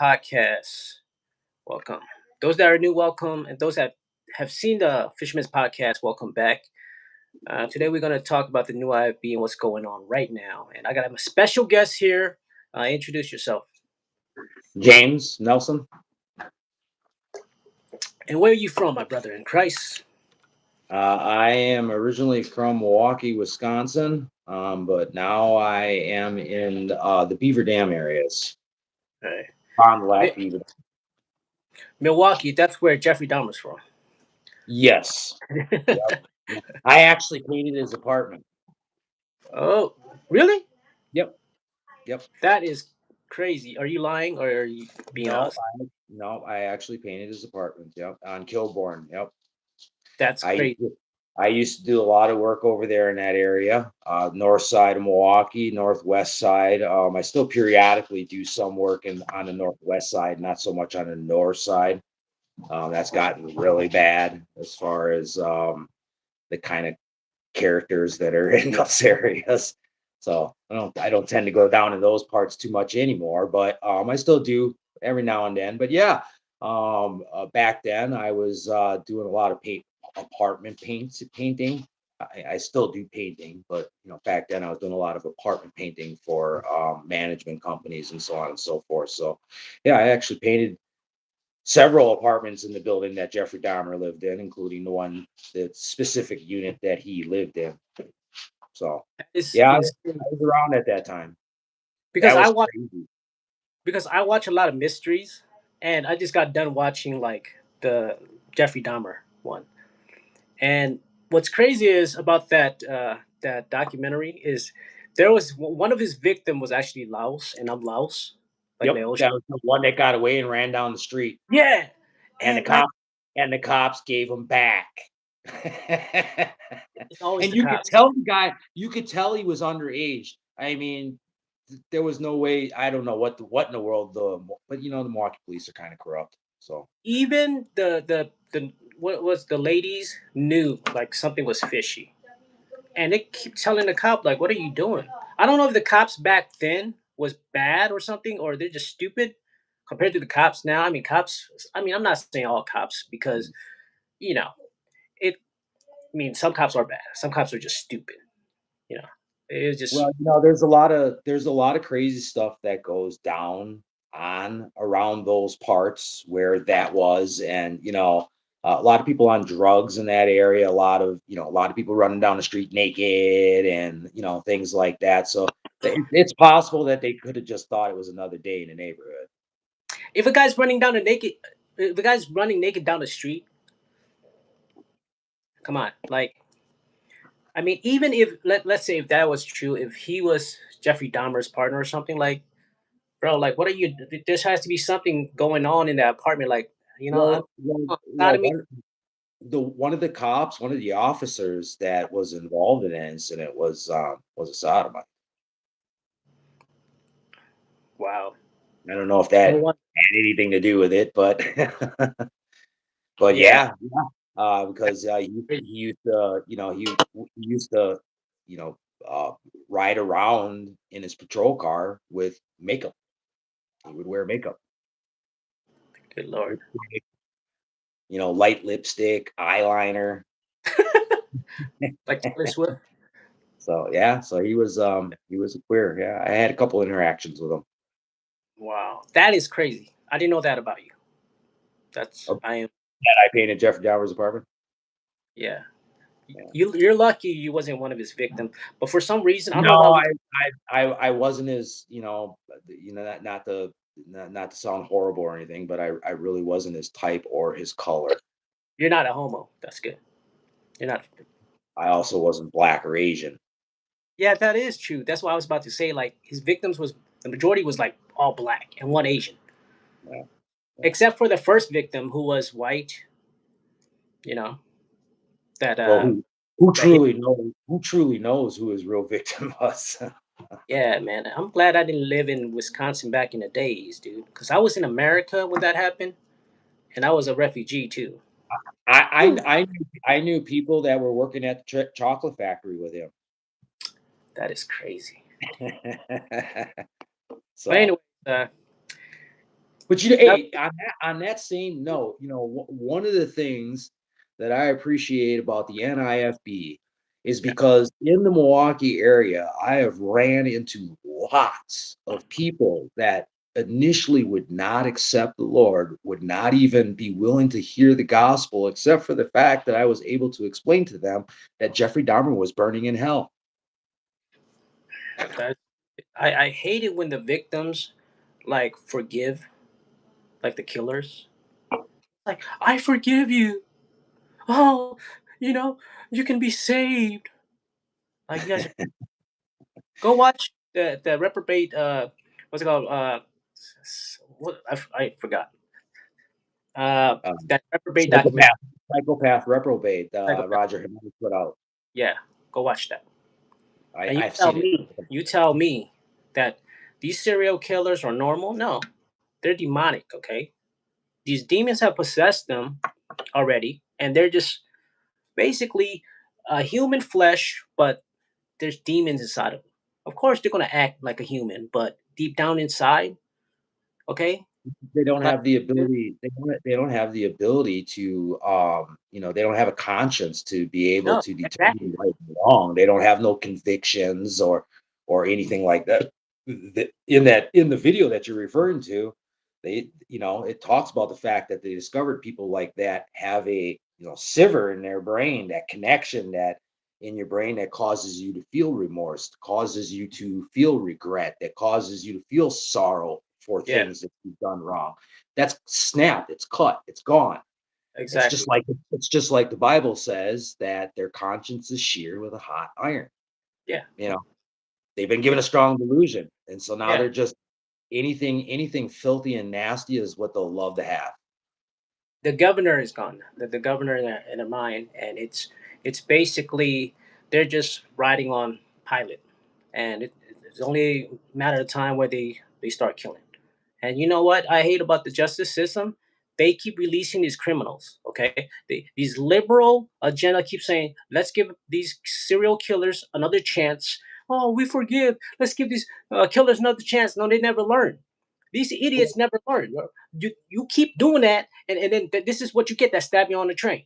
podcast. Welcome. Those that are new, welcome. And those that have seen the Fisherman's podcast, welcome back. Today we're going to talk about the new IFB and what's going on right now. And I got a special guest here. Introduce yourself. James Nelson. And where are you from, my brother in Christ? I am originally from Milwaukee, Wisconsin, but now I am in the Beaver Dam areas. Right. Pond Lake, Mi- Beaver. Milwaukee, that's where Jeffrey Dahmer's from. Yes. Yep. I actually painted his apartment. Oh, really? Yep. Yep. That is crazy. Are you lying or are you being No, honest? I actually painted his apartment. Yep. On Kilbourne. Yep. That's I crazy. I used to do a lot of work over there in that area, north side of Milwaukee, northwest side. I still periodically do some work on the northwest side, not so much on the north side. That's gotten really bad as far as the kind of characters that are in those areas. So I don't tend to go down in those parts too much anymore, but I still do every now and then. But yeah, back then I was doing a lot of apartment painting. I still do painting, but back then I was doing a lot of apartment painting for management companies and so on and so forth. So yeah, I actually painted several apartments in the building that Jeffrey Dahmer lived in, including the specific unit that he lived in. So, It's yeah, I insane was around at that time. because That I was watch crazy. a lot of mysteries, and I just got done watching like the Jeffrey Dahmer one. And what's crazy is about that documentary is there was one of his victim was actually Laos, and I'm Laos, like Yep, Laos. that was the one that got away and ran down the street, Yeah, and the and like cop and the cops gave him back. it's always And the you could cops. tell you could tell he was underage. I mean, there was no way. I don't know what in the world but the Milwaukee police are kind of corrupt. So Even the what was the ladies knew like something was fishy, and they keep telling the cop like, "What are you doing?" I don't know if the cops back then was bad or something, or they're just stupid compared to the cops now. I mean, cops. I mean, I'm not saying all cops because you know it. I mean, some cops are bad. Some cops are just stupid. You know, it's just well, there's a lot of crazy stuff that goes down on around those parts where that was, and a lot of people on drugs in that area, a lot of people running down the street naked, and things like that. So it's possible that they could have just thought it was another day in the neighborhood. if a guy's running down the naked, if a guy's running naked down the street, come on, like I mean, even if let's say if that was true, if he was Jeffrey Dahmer's partner or something, like, bro, like, what are you? There has to be something going on in that apartment, like, Well, sodomy. one of the cops, one of the officers that was involved in that incident was a sodomite. Wow. I don't know if No that one. had anything to do with it, but but Yeah. yeah, because he used to, he used to, you know, uh, ride around in his patrol car with makeup. He would wear makeup, Good lord. lipstick, light lipstick, eyeliner. Like Taylor Swift. So yeah, so he was a queer. Yeah, I had a couple interactions with him. Wow, that is crazy. I didn't know that about you. That's Oh, I am. I painted Jeffrey Dahmer's apartment. Yeah. Yeah. You're lucky you wasn't one of his victims, but for some reason I don't know No, about we. I wasn't as, not to sound horrible or anything, but I really wasn't his type or his color. You're not a homo. That's good. You're not. I also wasn't black or Asian. Yeah, that is true. That's what I was about to say. Like his victims was the majority was like all black and one Asian, Yeah, yeah. except for the first victim who was white. You know that Well, who that hit. truly knows who his real victim was. Yeah, man. I'm glad I didn't live in Wisconsin back in the days, dude. Because I was in America when that happened, and I was a refugee too. Whew. I knew people that were working at the chocolate factory with him. That is crazy. But So anyway, uh, But you know, Now, hey, on that same note, one of the things that I appreciate about the NIFB is yeah, because in the Milwaukee area, I have ran into lots of people that initially would not accept the Lord, would not even be willing to hear the gospel, except for the fact that I was able to explain to them that Jeffrey Dahmer was burning in hell. that I hate it when the victims like forgive like the killers. Like, I forgive you. Oh, you know, you can be saved. Like you guys are, go watch the reprobate what's it called? What I forgot. Um, That reprobate documentary. psychopath, psychopath reprobate. Psychopath. Roger Jimenez put out. Yeah, go watch that. And I've seen it. you tell me that these serial killers are normal? No, they're demonic. Okay, these demons have possessed them already, and they're just basically human flesh, but there's demons inside of them. Of course, they're gonna act like a human, but deep down inside, okay, They don't like have the ability. They don't have the ability to. They don't have a conscience to be able no, to exactly, determine right and wrong. They don't have no convictions or anything like that. In the video that you're referring to, it talks about the fact that they discovered people like that have a siver in their brain, that connection that in your brain that causes you to feel remorse, causes you to feel regret, that causes you to feel sorrow for yeah, things that you've done wrong. That's snapped, it's cut, it's gone. exactly, It's just like the Bible says that their conscience is sheared with a hot iron. yeah, You know, they've been given a strong delusion, and so now yeah. they're just anything filthy and nasty is what they'll love to have. The governor is gone. The governor in their mind, and it's basically they're just riding on pilot, and it's only a matter of time where they start killing. And you know what I hate about the justice system? They keep releasing these criminals. Okay, these liberal agenda keep saying, let's give these serial killers another chance. Oh, we forgive. Let's give these killers another chance. No, they never learn. These idiots never learn. You keep doing that, and then this is what you get that stab you on the train.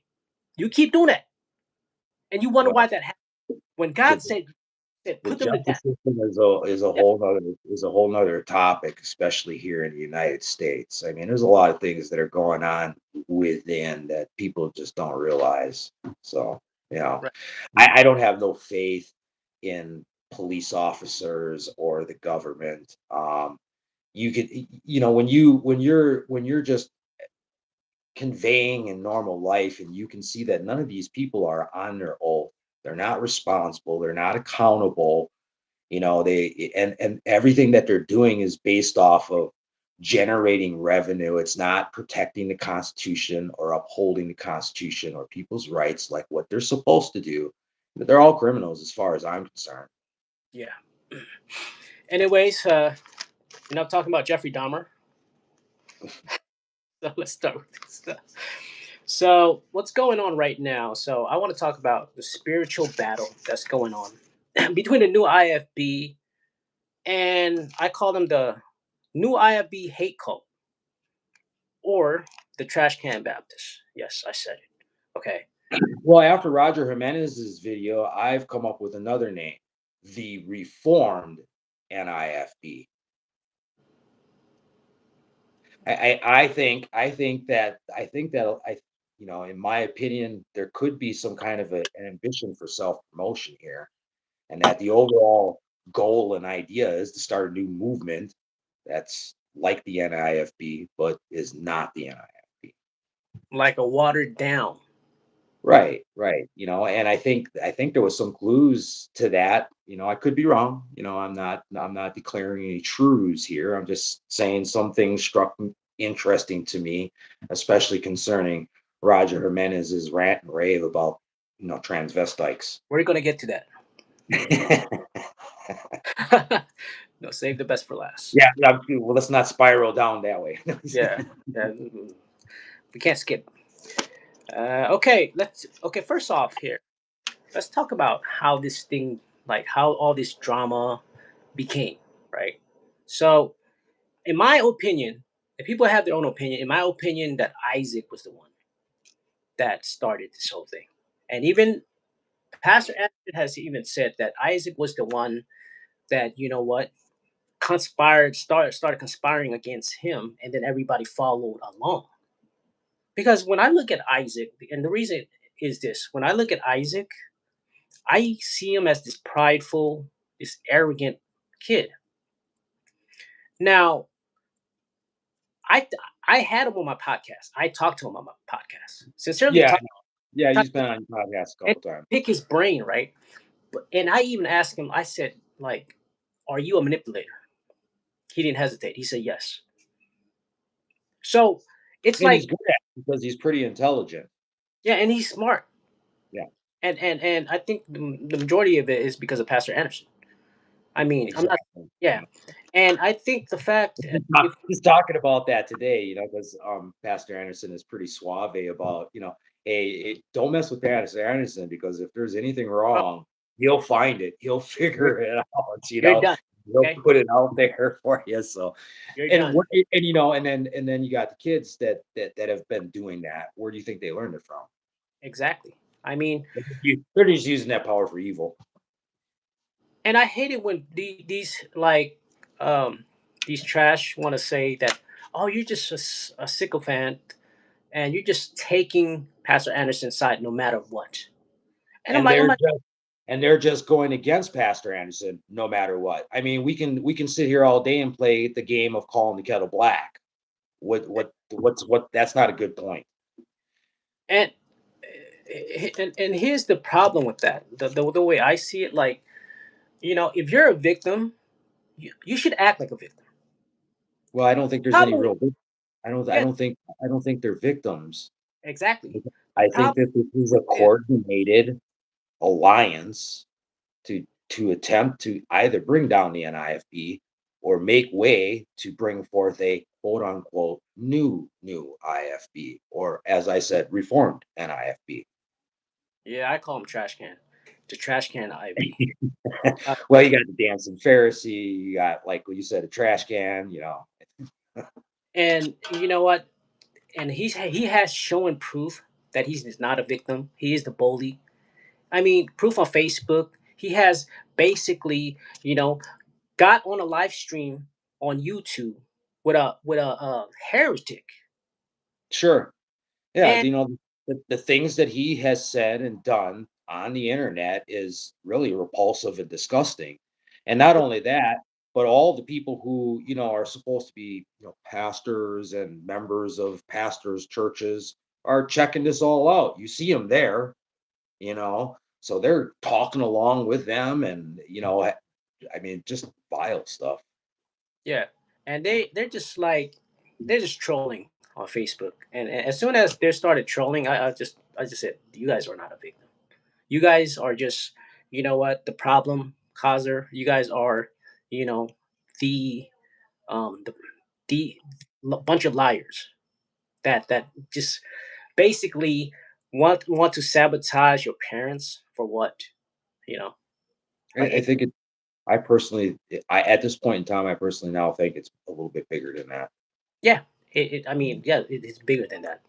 You keep doing that, and you wonder Well, why that happened. When the, God said the put them to justice death. system is a whole nother topic, especially here in the United States. I mean, there's a lot of things that are going on within that people just don't realize. So, you know, Right. I don't have no faith in police officers or the government. You could, when you're just conveying in normal life, and you can see that none of these people are on their oath. They're not responsible. They're not accountable. And everything that they're doing is based off of generating revenue. It's not protecting the Constitution or upholding the Constitution or people's rights like what they're supposed to do. But they're all criminals as far as I'm concerned. Yeah. Anyways, talking about Jeffrey Dahmer. So let's start with this. So what's going on right now? So I want to talk about the spiritual battle that's going on between the new IFB and I call them the new IFB hate cult or the trash can Baptist. Yes, I said it. Okay. Well, after Roger Jimenez's video, I've come up with another name, the Reformed NIFB. In my opinion, there could be some kind of an ambition for self promotion here, and that the overall goal and idea is to start a new movement that's like the NIFB, but is not the NIFB. Like a watered down. Right, right. And I think there was some clues to that. I could be wrong. I'm not declaring any truths here. I'm just saying some things struck interesting to me, especially concerning Roger Jimenez's rant and rave about transvestites. We're gonna get to that. No, save the best for last. Yeah, yeah, well, let's not spiral down that way. Yeah, yeah. We can't skip. Okay, let's. Okay, first off, here, let's talk about how this thing, like how all this drama became, right? So, in my opinion, people have their own opinion. In my opinion, that Isaac was the one that started this whole thing. And even Pastor Anderson has even said that Isaac was the one that, you know what, started conspiring against him, and then everybody followed along. Because when I look at Isaac, and the reason is this: when I look at Isaac, I see him as this prideful, this arrogant kid. Now, I I had him on my podcast. I talked to him on my podcast. Sincerely Yeah, talk, yeah, talk he's been on your podcast a and couple times. pick his brain, right? And I even asked him, I said, like, are you a manipulator? He didn't hesitate. He said yes. So it's And he's like, good at it because he's pretty intelligent. yeah, and he's smart. Yeah, And I think the majority of it is because of Pastor Anderson. I mean, I'm not, exactly. yeah. Yeah. And I think the fact that if He's talking about that today, because Pastor Anderson is pretty suave about, hey, don't mess with Pastor Anderson because if there's anything oh, wrong, he'll find it. He'll you're, figure it out. you're done, He'll okay, put it out there for you. So, you're and done. what, and then you got the kids that have been doing that. Where do you think they learned it from? Exactly. I mean, They're just using that power for evil. and I hate it when these like these trash want to say that, oh, you're just a sycophant and you're just taking Pastor Anderson's side no matter what. And I'm And like, they're just and they're just going against Pastor Anderson no matter what. I mean, we can sit here all day and play the game of calling the kettle black. What that's not a good point. and and here's the problem with that. The way I see it, like, if you're a victim, you should act like a victim. Well, I don't think there's any Problem, real yeah, I don't think they're victims. exactly. The I think problem that this is a with this, coordinated alliance to attempt to either bring down the NIFB or make way to bring forth a quote unquote new IFB, or as I said, reformed NIFB. yeah, I call him trash can, the trash can IB. Well, you got the dancing Pharisee, you got, like what you said, a trash can. And you know what? And he has shown proof that he's not a victim. He is the bully. I mean, proof on Facebook. He has basically, got on a live stream on YouTube with a heretic, Sure. Yeah, and the things that he has said and done on the internet is really repulsive and disgusting. And not only that, but all the people who, are supposed to be, pastors and members of pastors' churches are checking this all out. You see them there, so they're talking along with them and, I mean, just vile stuff. yeah, and they're just trolling on Facebook. And as soon as they started trolling, I just said, you guys are not a victim. You guys are just, the problem causer. You guys are, you know, the the bunch of liars that just basically want to sabotage your parents for what, you know. I, Like I it, think I personally, at this point in time, I personally now think it's a little bit bigger than that. yeah. I mean, yeah, it's bigger than that.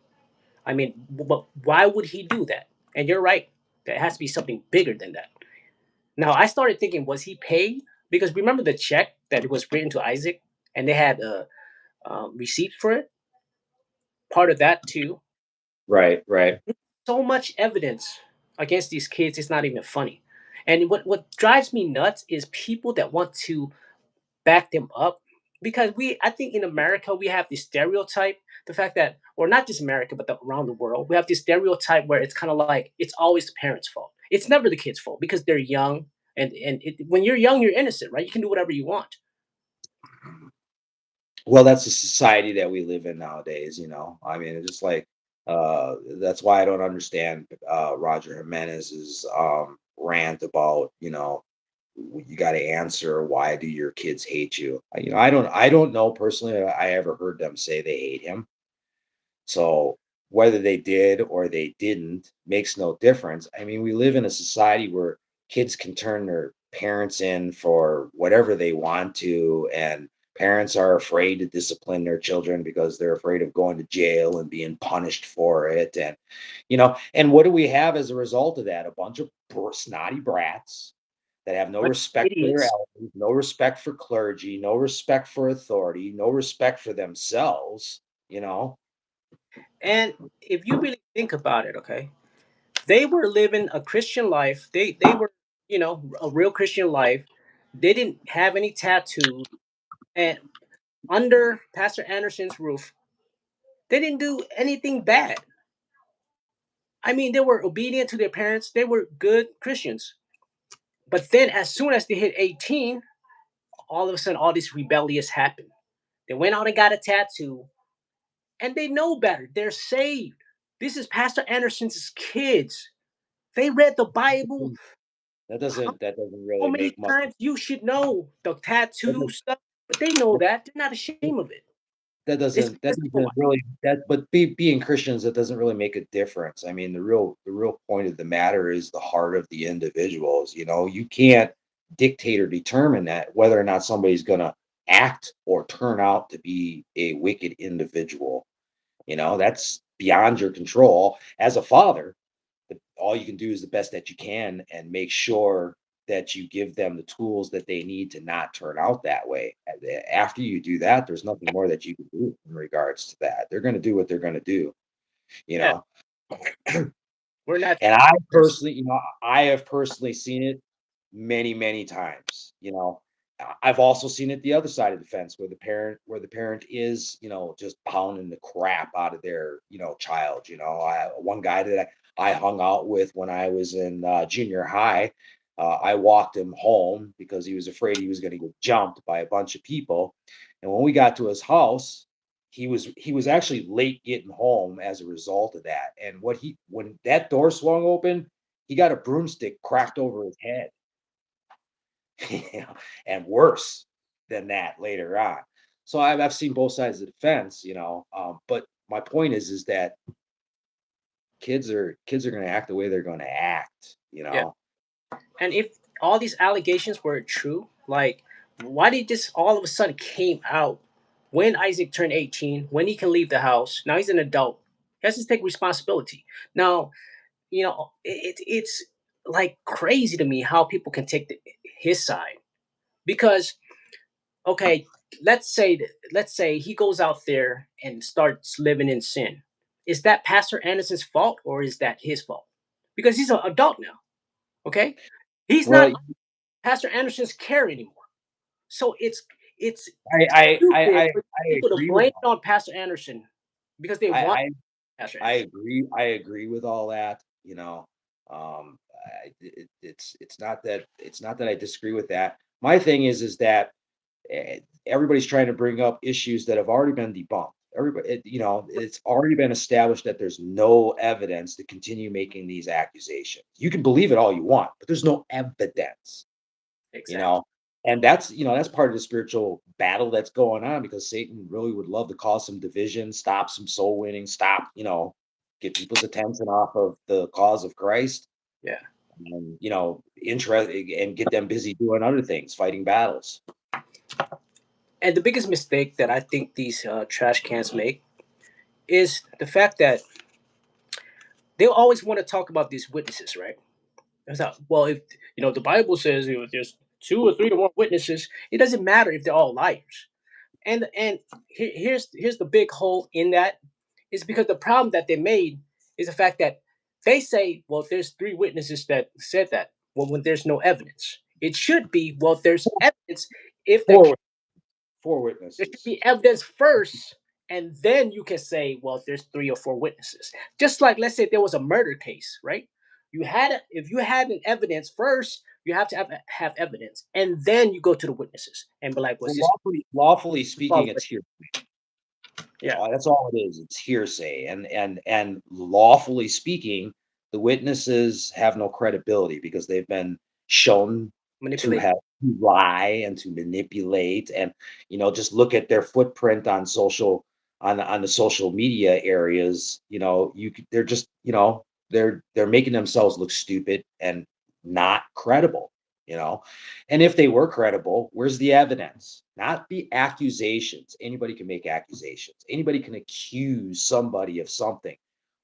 I mean, but why would he do that? And you're right. There has to be something bigger than that. Now, I started thinking, was he paid? Because remember the check that was written to Isaac, and they had a receipt for it. Part of that too. Right, right. So much evidence against these kids. It's not even funny. And what drives me nuts is people that want to back them up, because I think in America we have this stereotype, the fact that, or not just America but around the world, we have this stereotype where it's kind of like it's always the parents' fault. It's never the kids' fault because they're young, and when you're young you're innocent, right? You can do whatever you want. Well, that's the society that we live in nowadays. I mean, it's just like that's why I don't understand Roger Jimenez's rant about, you got to answer, why do your kids hate you? I don't know personally. I ever heard them say they hate him. So whether they did or they didn't makes no difference. I mean, we live in a society where kids can turn their parents in for whatever they want to, and Parents are afraid to discipline their children because they're afraid of going to jail and being punished for it. And, and what do we have as a result of that? A bunch of snotty brats that have no But respect for their idiots. elders, no respect for clergy, no respect for authority, no respect for themselves, you know? And if you really think about it, okay, they were living a Christian life. They were, a real Christian life. They didn't have any tattoos. And under Pastor Anderson's roof, they didn't do anything bad. I mean, they were obedient to their parents. They were good Christians. But then, as soon as they hit 18, all of a sudden, all this rebellious happened. They went out and got a tattoo, and they know better. They're saved. This is Pastor Anderson's kids. They read the Bible. That doesn't How really many make much. times you should know the That tattoo stuff? But they know that. They're not ashamed of it. That It's doesn't that because they know doesn't really that but being Christians, that doesn't really make a difference. I mean, the real point of the matter is the heart of the individuals. You can't dictate or determine that whether or not somebody's gonna act or turn out to be a wicked individual. That's beyond your control. As a father, all you can do is the best that you can and make sure that you give them the tools that they need to not turn out that way. After you do that, there's nothing more that you can do in regards to that. They're going to do what they're going to do, you yeah, know. we're not And I first. personally, I have personally seen it many, many times. I've also seen it the other side of the fence where the parent is, just pounding the crap out of their, child. One guy that I hung out with when I was in junior high, I walked him home because he was afraid he was going to get jumped by a bunch of people. And when we got to his house, he was actually late getting home as a result of that. And when that door swung open, he got a broomstick cracked over his head, and worse than that later on. So I've seen both sides of the fence, but my point is that kids are going to act the way they're going to act, you Yeah. know. And if all these allegations were true, like, why did this all of a sudden came out when Isaac turned 18, when he can leave the house? Now he's an adult. He has to take responsibility. Now, it's like crazy to me how people can take his side because okay, let's say he goes out there and starts living in sin. Is that Pastor Anderson's fault or is that his fault? Because he's an adult now. Okay, he's not Well, Pastor Anderson's care anymore. So it's I stupid for people to agree with blame it on Pastor Anderson because they I want I Pastor I Anderson. agree. I agree with all that. It's not that I disagree with that. My thing is that everybody's trying to bring up issues that have already been debunked. It's already been established that there's no evidence to continue making these accusations. You can believe it all you want, but there's no evidence you Exactly. know and that's part of the spiritual battle that's going on, because Satan really would love to cause some division, stop some soul winning, get people's attention off of the cause of Christ, Yeah. and interest, and get them busy doing other things, fighting battles. And the biggest mistake that I think these trash cans make is the fact that they always want to talk about these witnesses, right? It's not, well, if the Bible says if there's two or three or more witnesses, it doesn't matter if they're all liars. And here's the big hole in that is because the problem that they made is the fact that they say, well, there's three witnesses that said that. Well, when there's no evidence, it should be, well, there's evidence. If the Four four There should witnesses. be evidence first, and then you can say, well, there's three or four witnesses. Just like, let's say there was a murder case, right? If you had an evidence first, you have to have evidence, and then you go to the witnesses and be like, was Well, this lawfully speaking, it's here. Yeah, That's all it is. It's hearsay, and lawfully speaking, the witnesses have no credibility because they've been shown to manipulate. have to lie and to manipulate, and just look at their footprint on the social media areas. They're just they're making themselves look stupid and not credible. you know? And if they were credible, where's the evidence? Not the accusations. Anybody can make accusations. Anybody can accuse somebody of something.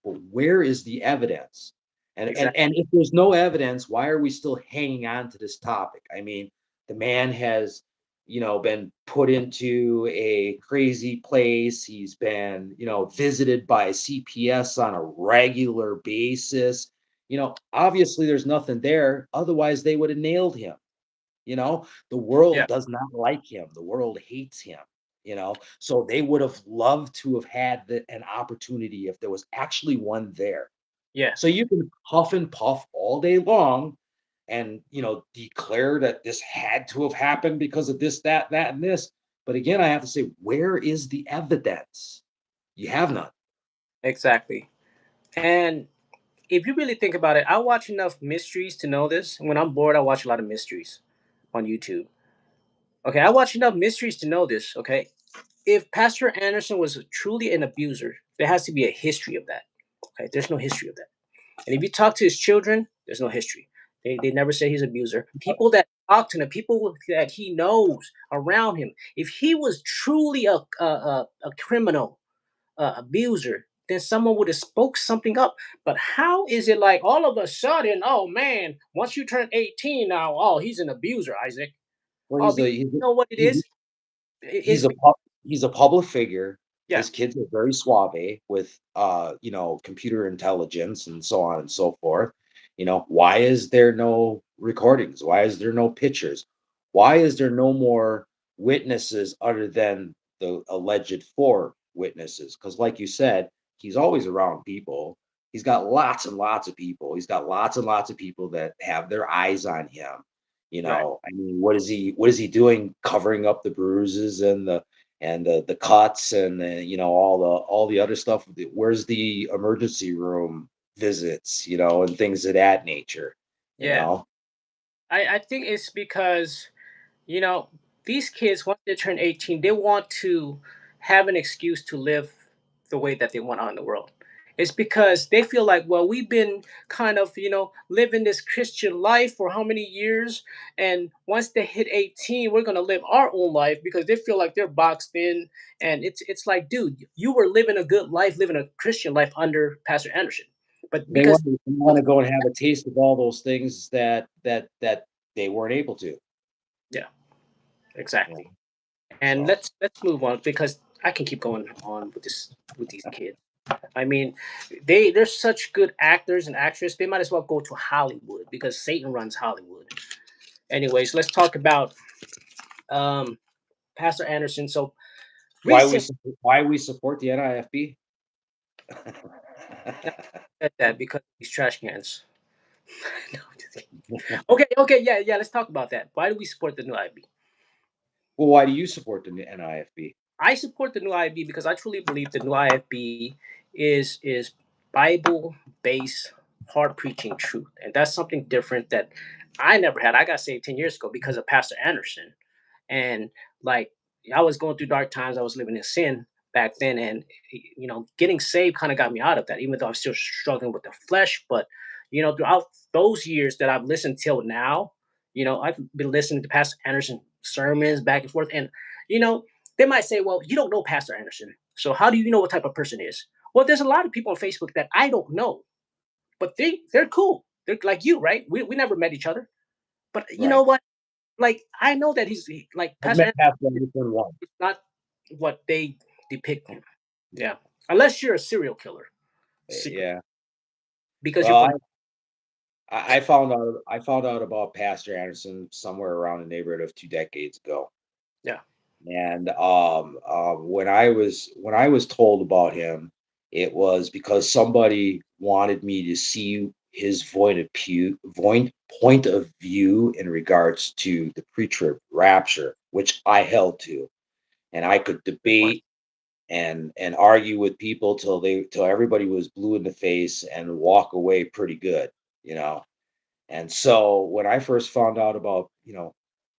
But where is the evidence? And and Exactly. and if there's no evidence, why are we still hanging on to this topic? I mean, the man has, been put into a crazy place. He's been, visited by CPS on a regular basis. Obviously there's nothing there. Otherwise, they would have nailed him. The Yeah. world does not like him. The world hates him. So they would have loved to have had an opportunity if there was actually one there. Yeah. So you can huff and puff all day long and, declare that this had to have happened because of this, that, and this. But again, I have to say, where is the evidence? You have none. Exactly. And if you really think about it, I watch enough mysteries to know this. When I'm bored, I watch a lot of mysteries on YouTube. Okay, I watch enough mysteries to know this. Okay, if Pastor Anderson was truly an abuser, there has to be a history of that. Okay, there's no history of that. And if you talk to his children, there's no history. They never say he's an abuser. People that talk to him, people that he knows around him, if he was truly a criminal, abuser, then someone would have spoke something up. But how is it like all of a sudden, oh man, once you turn 18 now, oh, he's an abuser, Isaac. Well, Oh, because you know what it he's is? he's It's a he's a public figure. yeah, His kids are very suave with computer intelligence and so on and so forth. Why is there no recordings? Why is there no pictures? Why is there no more witnesses other than the alleged four witnesses? Because like you said, he's always around people. He's got lots and lots of people. He's got lots and lots of people that have their eyes on him. right. I mean, what is he doing covering up the bruises and the cuts and all the other stuff? Where's the emergency room visits, and things of that nature, you Yeah. know? I think it's because you know, these kids, once they turn 18, they want to have an excuse to live the way that they want out in the world. It's because they feel like, well, we've been kind of, living this Christian life for how many years? And once they hit 18, we're going to live our own life because they feel like they're boxed in. And it's like, dude, you were living a good life, living a Christian life under Pastor Anderson. But They because, want they wanna go and have a taste of all those things that they weren't able to, yeah, you know? exactly. And So, let's move on because I can keep going on with this with these kids. I mean, they're such good actors and actresses. They might as well go to Hollywood because Satan runs Hollywood. Anyways, let's talk about um, Pastor Anderson. So recent why we support the NIFB? said that because these trash cans. No, I'm just kidding. Okay, okay, yeah, yeah. Let's talk about that. Why do we support the new IB? Well, why do you support the NIFB? I support the new IB because I truly believe the new IFB is Bible based hard preaching truth, and that's something different that I never had. I got saved 10 years ago because of Pastor Anderson, and like I was going through dark times. I was living in sin back then, and getting saved kind of got me out of that. Even though I'm still struggling with the flesh, but throughout those years that I've listened till now, I've been listening to Pastor Anderson sermons back and forth, and you know they might say, well, you don't know Pastor Anderson. So how do you know what type of person he is? Well, there's a lot of people on Facebook that I don't know, but they're cool. They're like you, right? We never met each other. But you know Right. what? Like I know that like I've Pastor met Anderson Pastor is Anderson once. not what they depict him. Yeah. Unless you're a serial killer, secretly. Yeah. Because you're Well, from I found out about Pastor Anderson somewhere around the neighborhood of 2 decades ago. yeah. And, when I was told about him, it was because somebody wanted me to see his point of view in regards to the pre-trib rapture, which I held to, and I could Good point. debate and argue with people till everybody was blue in the face and walk away pretty good, you know? And so when I first found out about,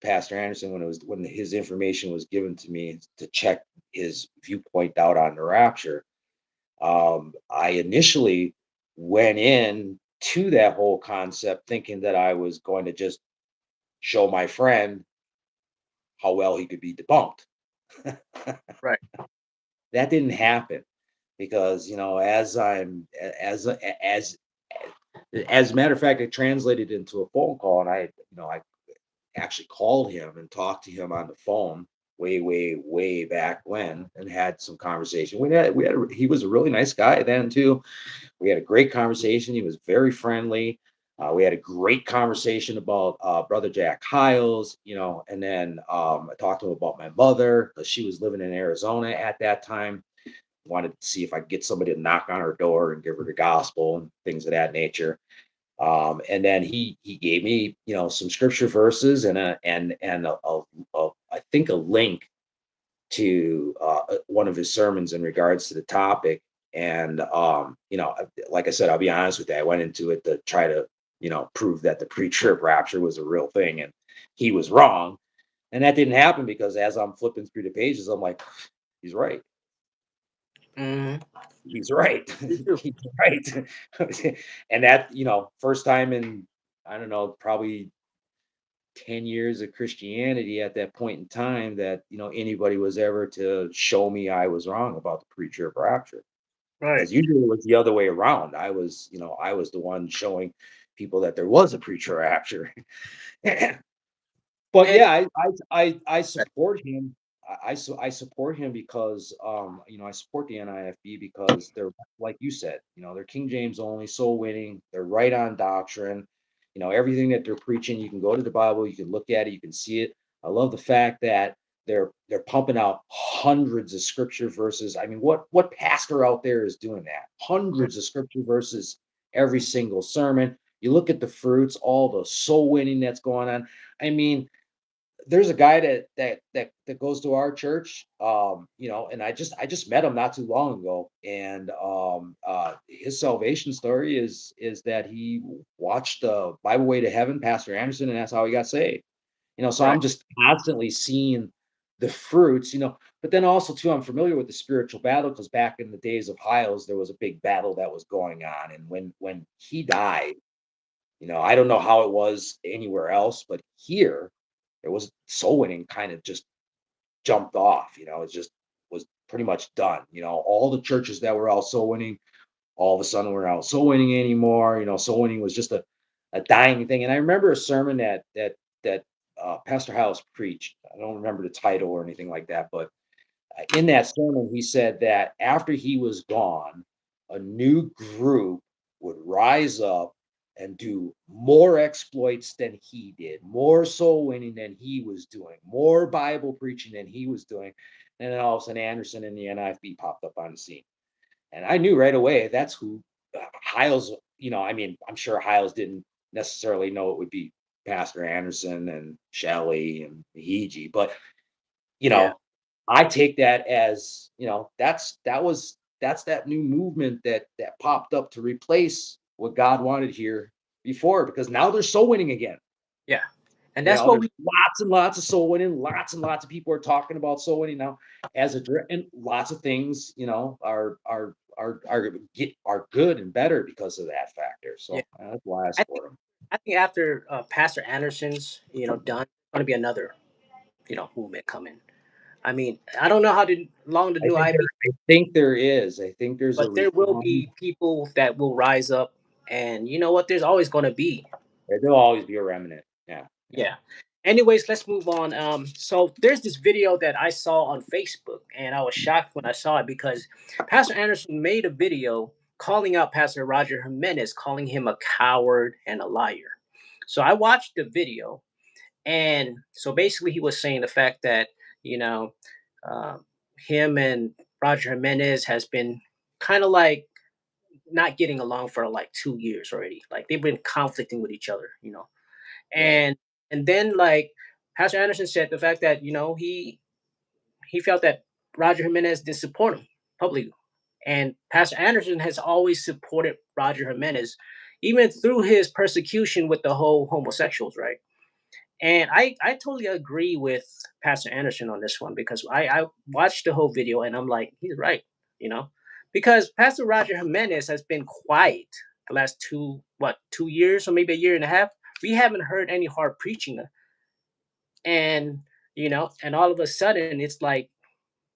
Pastor Anderson, when his information was given to me to check his viewpoint out on the rapture, I initially went in to that whole concept thinking that I was going to just show my friend how well he could be debunked. Right. That didn't happen because, as a matter of fact, it translated into a phone call, and I actually called him and talked to him on the phone way, way, way back when, and had some conversation. He was a really nice guy then too. We had a great conversation. He was very friendly. We had a great conversation about brother Jack Hiles, and then I talked to him about my mother because she was living in Arizona at that time. Wanted to see if I could get somebody to knock on her door and give her the gospel and things of that nature. And then he gave me, some scripture verses and I think a link to one of his sermons in regards to the topic. And like I said, I'll be honest with you, I went into it to try to, prove that the pre-trib rapture was a real thing, and he was wrong. And that didn't happen because as I'm flipping through the pages, I'm like, he's right. Hmm. He's right. Me too. He's right. And that, first time in, I don't know, probably 10 years of Christianity at that point in time that, anybody was ever to show me I was wrong about the pre-trib rapture. Right. Because usually it was the other way around. I was the one showing people that there was a pre-trib rapture. But And yeah, I support him. I support him because I support the NIFB because they're, like you said, they're King James only, soul winning, they're right on doctrine. Everything that they're preaching, you can go to the Bible, you can look at it, you can see it. I love the fact that they're pumping out hundreds of scripture verses. I mean, what pastor out there is doing that? Hundreds of scripture verses every single sermon. You look at the fruits, all the soul winning that's going on. I mean, there's a guy that goes to our church, and I just met him not too long ago, and his salvation story is that he watched Bible Way to Heaven, Pastor Anderson, and that's how he got saved. So right. I'm just constantly seeing the fruits, but then also too, I'm familiar with the spiritual battle because back in the days of Hiles, there was a big battle that was going on, and when he died, I don't know how it was anywhere else, but here it was soul winning kind of just jumped off. It just was pretty much done. All the churches that were out soul winning, all of a sudden were out soul winning anymore. Soul winning was just a dying thing. And I remember a sermon that Pastor House preached. I don't remember the title or anything like that, but in that sermon, he said that after he was gone, a new group would rise up and do more exploits than he did, more soul winning than he was doing, more Bible preaching than he was doing. And then all of a sudden, Anderson and the NIFB popped up on the scene. And I knew right away that's who Hiles, I mean, I'm sure Hiles didn't necessarily know it would be Pastor Anderson and Shelley and Hiji, but you Yeah. know, I take that as, that's that new movement that popped up to replace what God wanted here before, because now there's soul winning again. Yeah. And that's what There's we. lots and lots of soul winning, lots and lots of people are talking about soul winning now and lots of things, are good and better because of that factor. Yeah. So that's why I I think support them. I think after Pastor Anderson's, done, going to be another, movement coming. I mean, I don't know how long the I new think there IB, I think there is. I think there's a but there will reform. be people that will rise up, and you know what? There's always going to be. There'll always be a remnant. Yeah. Yeah. Yeah. Anyways, let's move on. So there's this video that I saw on Facebook, and I was shocked when I saw it because Pastor Anderson made a video calling out Pastor Roger Jimenez, calling him a coward and a liar. So I watched the video, and so basically he was saying the fact that you know uh, him and Roger Jimenez has been kind of like not getting along for like 2 years already. Like they've been conflicting with each other. Right. And then like Pastor Anderson said the fact that he felt that Roger Jimenez didn't support him publicly, and Pastor Anderson has always supported Roger Jimenez, even through his persecution with the whole homosexuals, right? And I totally agree with Pastor Anderson on this one because I watched the whole video and I'm like, he's right, you know, because Pastor Roger Jimenez has been quiet the last 2 years or maybe a year and a half. We haven't heard any hard preaching. And and all of a sudden it's like,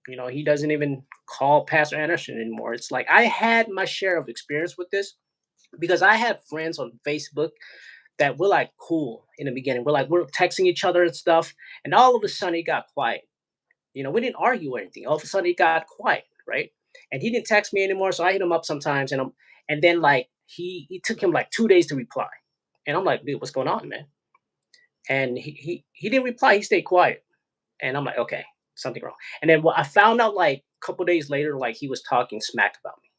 he doesn't even call Pastor Anderson anymore. It's like I had my share of experience with this because I had friends on Facebook that were like cool in the beginning. We're texting each other and stuff, and all of a sudden it got quiet. We didn't argue or anything. All of a sudden it got quiet, right? And he didn't text me anymore, so I hit him up sometimes, and then like he took him like 2 days to reply, and I'm like, dude, what's going on, man? And he didn't reply. He stayed quiet, and I'm like, okay, something wrong. And then I found out like a couple days later, like he was talking smack about me,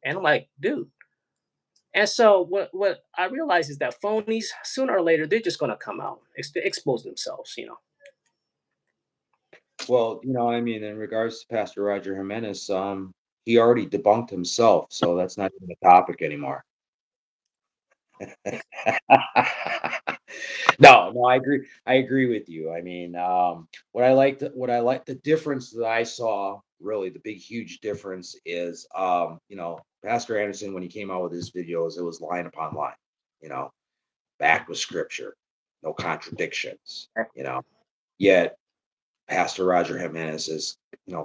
and I'm like, dude. And so what I realize is that phonies sooner or later they're just gonna come out, expose themselves. Well, I mean, in regards to Pastor Roger Jimenez, he already debunked himself, so that's not even a topic anymore. No, no, I agree. I agree with you. I mean, the difference that I saw, really, the big, huge difference is, Pastor Anderson, when he came out with his videos, it was line upon line, you know, backed with scripture, no contradictions, you know. Yet Pastor Roger Jimenez has,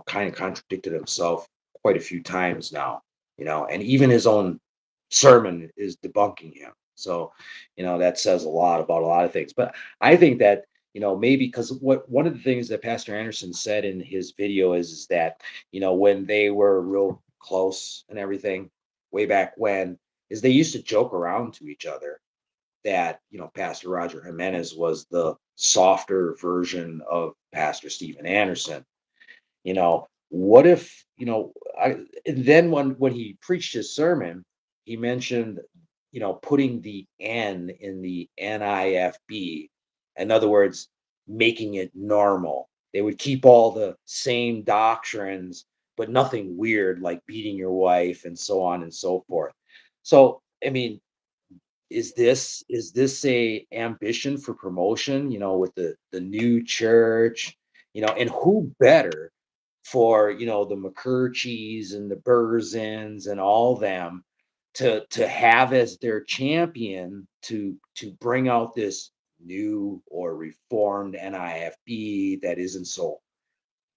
kind of contradicted himself quite a few times now, and even his own sermon is debunking him. So, that says a lot about a lot of things. But I think that, maybe because what one of the things that Pastor Anderson said in his video is that, when they were real close and everything, way back when, is they used to joke around to each other that, Pastor Roger Jimenez was the softer version of Pastor Stephen Anderson. What if, and then when he preached his sermon, he mentioned, putting the N in the NIFB. In other words, making it normal. They would keep all the same doctrines, but nothing weird like beating your wife and so on and so forth. So, I mean, is this a ambition for promotion, with the new church, and who better for, the McCurcheys and the Burzins and all them to have as their champion to bring out this new or reformed NIFB that isn't so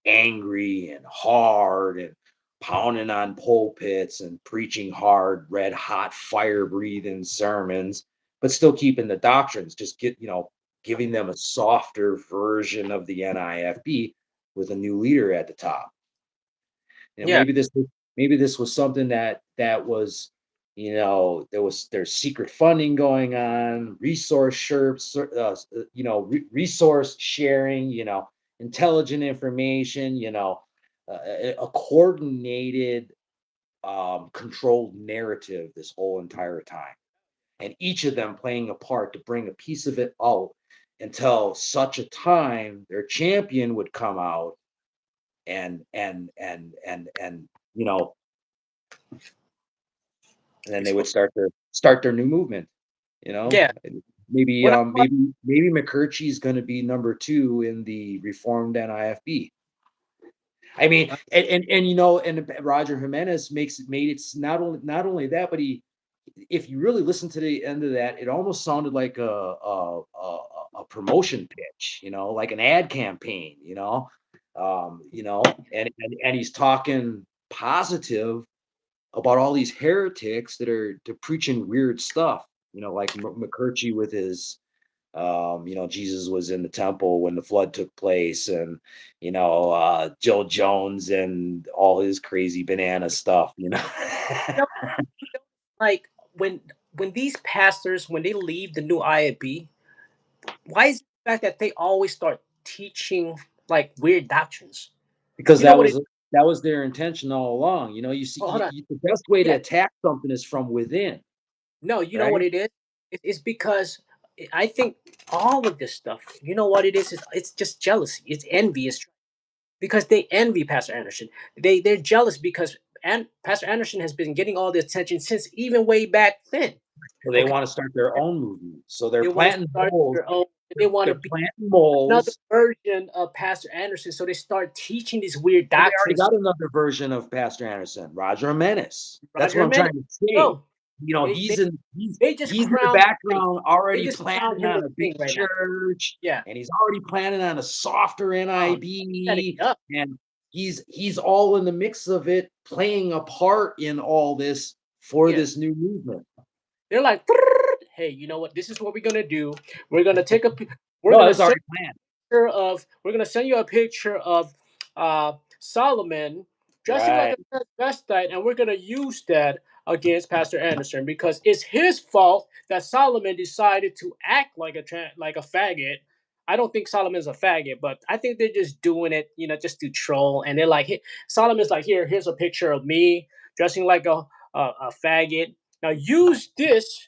angry and hard and pounding on pulpits and preaching hard, red hot, fire breathing sermons, but still keeping the doctrines, just giving them a softer version of the NIFB with a new leader at the top. Yeah, Maybe this was something that was, there's secret funding going on, resource shares, resource sharing, intelligent information, a coordinated, controlled narrative this whole entire time, and each of them playing a part to bring a piece of it out until such a time their champion would come out and you know and then they would expose. start their new movement. Yeah, And maybe what I like. maybe McCurche's going to be number 2 in the reformed NIFB. I mean, and Roger Jimenez made it not only that, but if you really listen to the end of that, it almost sounded like a promotion pitch, like an ad campaign, and he's talking positive about all these heretics that are preaching weird stuff, like McCurchie with his, Jesus was in the temple when the flood took place, and Joe Jones and all his crazy banana stuff. You know, you know, like when these pastors when they leave the new IFB, why is it the fact that they always start teaching like weird doctrines? Because You know what it? that was their intention all along. You see, Oh, hold on. the best way to Yeah, attack something is from within, no, you know what right? it is? It's because I think all of this stuff. You know what it is? It's just jealousy. It's envy. It's because they envy Pastor Anderson. They're jealous because Pastor Anderson has been getting all the attention since even way back then. So they Okay, want to start their own movement. So they're they want to planting start moles. their own. They want to They're be planting another moles. version of Pastor Anderson. So they start teaching these weird Well, they already doctrines. got another version of Pastor Anderson, Roger Menace. That's what Roger I'm Jimenez. trying to say. No. They he's they just he's in the crowned the king. background They already just crowned planning him the on a big king right now. church, Yeah. and he's already planning on a softer Oh, setting NIB, it up. and he's all in the mix of it, playing a part in all this for Yeah. this new movement. They're like, hey, you know what? This is what we're gonna do. We're gonna take a. We're No, gonna that's send already planned. we're gonna send you a picture of Solomon dressing like Right. a transvestite, and we're gonna use that against Pastor Anderson because it's his fault that Solomon decided to act like like a faggot. I don't think Solomon's a faggot, but I think they're just doing it, just to troll. And they're like, hey, Solomon's like, here's a picture of me dressing like a faggot. Now use this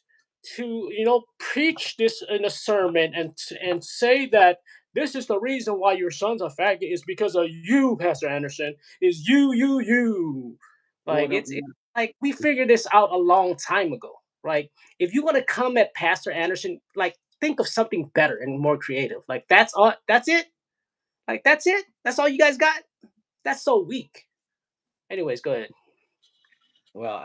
to preach this in a sermon and say that this is the reason why your son's a faggot is because of you, Pastor Anderson. Is you. Well, Like no, it's like we figured this out a long time ago. Like if you want to come at Pastor Anderson, like think of something better and more creative. Like that's all. That's it. Like that's it. That's all you guys got. That's so weak. Anyways, go ahead. well,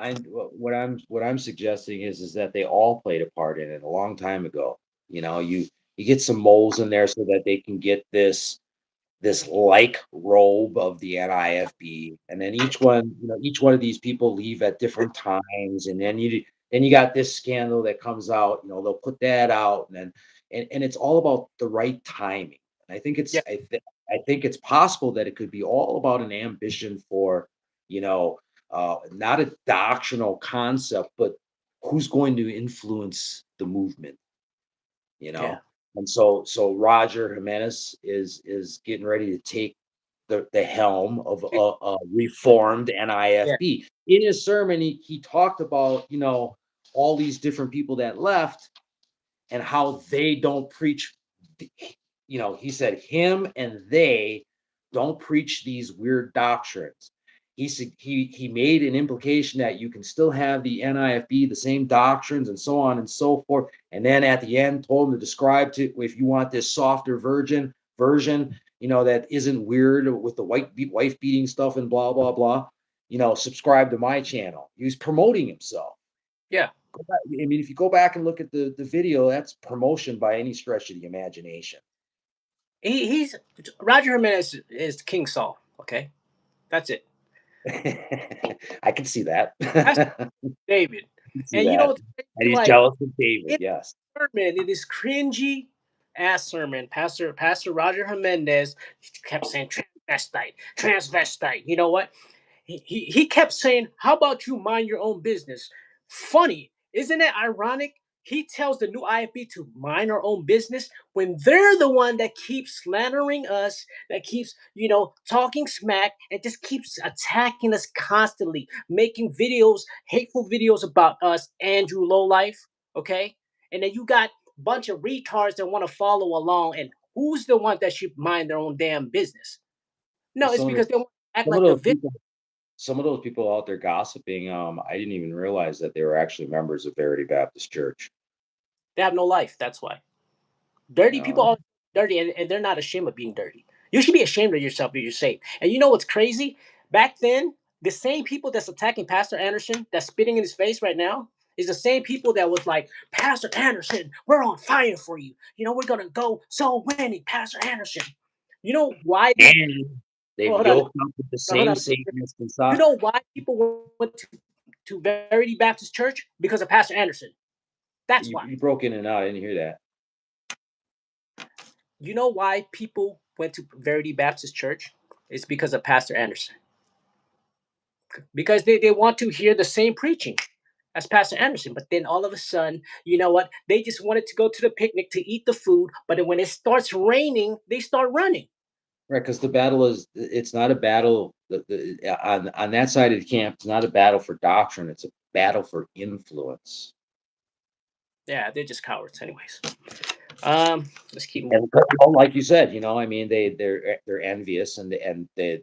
what I'm suggesting is that they all played a part in it a long time ago. You get some moles in there so that they can get this like robe of the NIFB, and then each one of these people leave at different times, and then you got this scandal that comes out. They'll put that out, and it's all about the right timing. And Yeah, I think it's possible that it could be all about an ambition for you know not a doctrinal concept, but who's going to influence the movement you yeah, know? And so Roger Jimenez is getting ready to take the helm of a reformed yeah, NIFB. In his sermon, he talked about, all these different people that left and how they don't preach. He said him and they don't preach these weird doctrines. He made an implication that you can still have the NIFB, the same doctrines, and so on and so forth. And then at the end, told him to describe to if you want this softer version, that isn't weird with the wife beating stuff and blah blah blah. Subscribe to my channel. He was promoting himself. yeah. I mean, if you go back and look at the video, that's promotion by any stretch of the imagination. He's Roger Jimenez is King Saul. Okay, that's it. I can see that. That's I David. can see And that. what's And crazy? he's Like jealous of David, in yes. sermon, it is cringy ass sermon. Pastor Roger Jimenez kept saying transvestite. You know what? He kept saying, "How about you mind your own business?" Funny, isn't it ironic? He tells the new IFB to mind our own business when they're the one that keeps slandering us, that keeps, talking smack and just keeps attacking us constantly, making videos, hateful videos about us, Andrew Lowlife, okay? And then you got a bunch of retards that want to follow along, and who's the one that should mind their own damn business? Well, No, it's because they want to act some of like the those victim. people out there gossiping, I didn't even realize that they were actually members of Verity Baptist Church. They have no life. That's why. Dirty people No. are dirty, and they're not ashamed of being dirty. You should be ashamed of yourself if you're saved. And you know what's crazy? Back then, the same people that's attacking Pastor Anderson, that's spitting in his face right now, is the same people that was like, Pastor Anderson, we're on fire for you. We're gonna go so winning, Pastor Anderson. You know why these? And they've Hold on, yoked up with the hold same on. Satanists You inside. know why people went to Verity Baptist Church? Because of Pastor Anderson. That's You why. you broke in and out. I didn't hear that. You know why people went to Verity Baptist Church? It's because of Pastor Anderson. Because they want to hear the same preaching as Pastor Anderson. But then all of a sudden, you know what? They just wanted to go to the picnic to eat the food. But then when it starts raining, they start running. Right, because the battle it's not a battle on that side of the camp, it's not a battle for doctrine, it's a battle for influence. Yeah, they're just cowards, anyways. Let's keep moving. And well, like you said, I mean, they're envious and they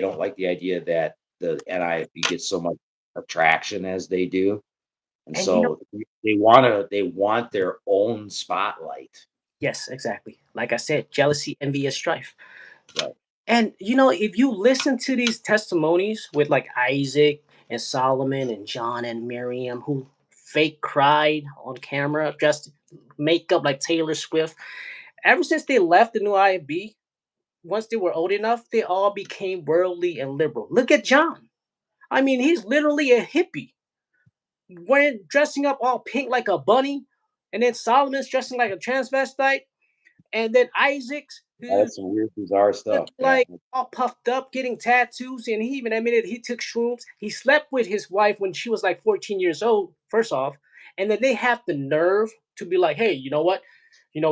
don't like the idea that the NIFB gets so much attraction as they do, and And so they want their own spotlight. yes, exactly. Like I said, jealousy, envy, and strife. Right. And if you listen to these testimonies with like Isaac and Solomon and John and Miriam who fake cried on camera, dressed makeup like Taylor Swift. Ever since they left the new IFB, once they were old enough, they all became worldly and liberal. Look at John. I mean, he's literally a hippie, wearing dressing up all pink like a bunny, and then Solomon's dressing like a transvestite, and then Isaac's who That's some weird, bizarre look stuff, man. like all puffed up, getting tattoos, and he even admitted he took shrooms. He slept with his wife when she was like 14 years old, first off, and then they have the nerve to be like, hey, you know what?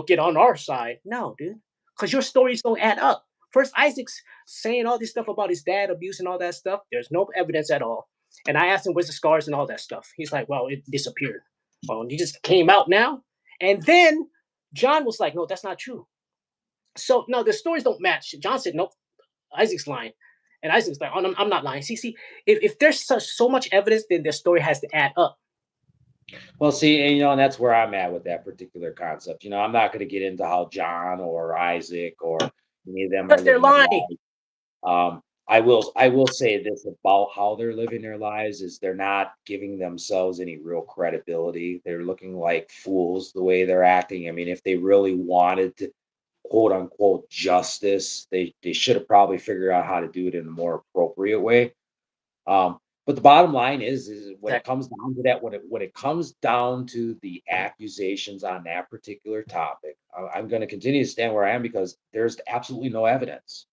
Get on our side. No, dude, because your stories don't add up. First, Isaac's saying all this stuff about his dad abuse and all that stuff. There's no evidence at all. And I asked him, where's the scars and all that stuff? He's like, well, it disappeared. Well, he just came out now. And then John was like, no, that's not true. So no, the stories don't match. John said, nope, Isaac's lying. And Isaac's like, oh, no, I'm not lying. See, if there's so much evidence, then the story has to add up. Well, see, and and that's where I'm at with that particular concept. I'm not going to get into how John or Isaac or any of them are Because they're living their lying. lives. I will say this about how they're living their lives is they're not giving themselves any real credibility. They're looking like fools the way they're acting. I mean, if they really wanted to quote unquote justice, they should have probably figured out how to do it in a more appropriate way. But the bottom line is when it Exactly. comes down to that, when it comes down to the accusations on that particular topic, I'm going to continue to stand where I am because there's absolutely no evidence.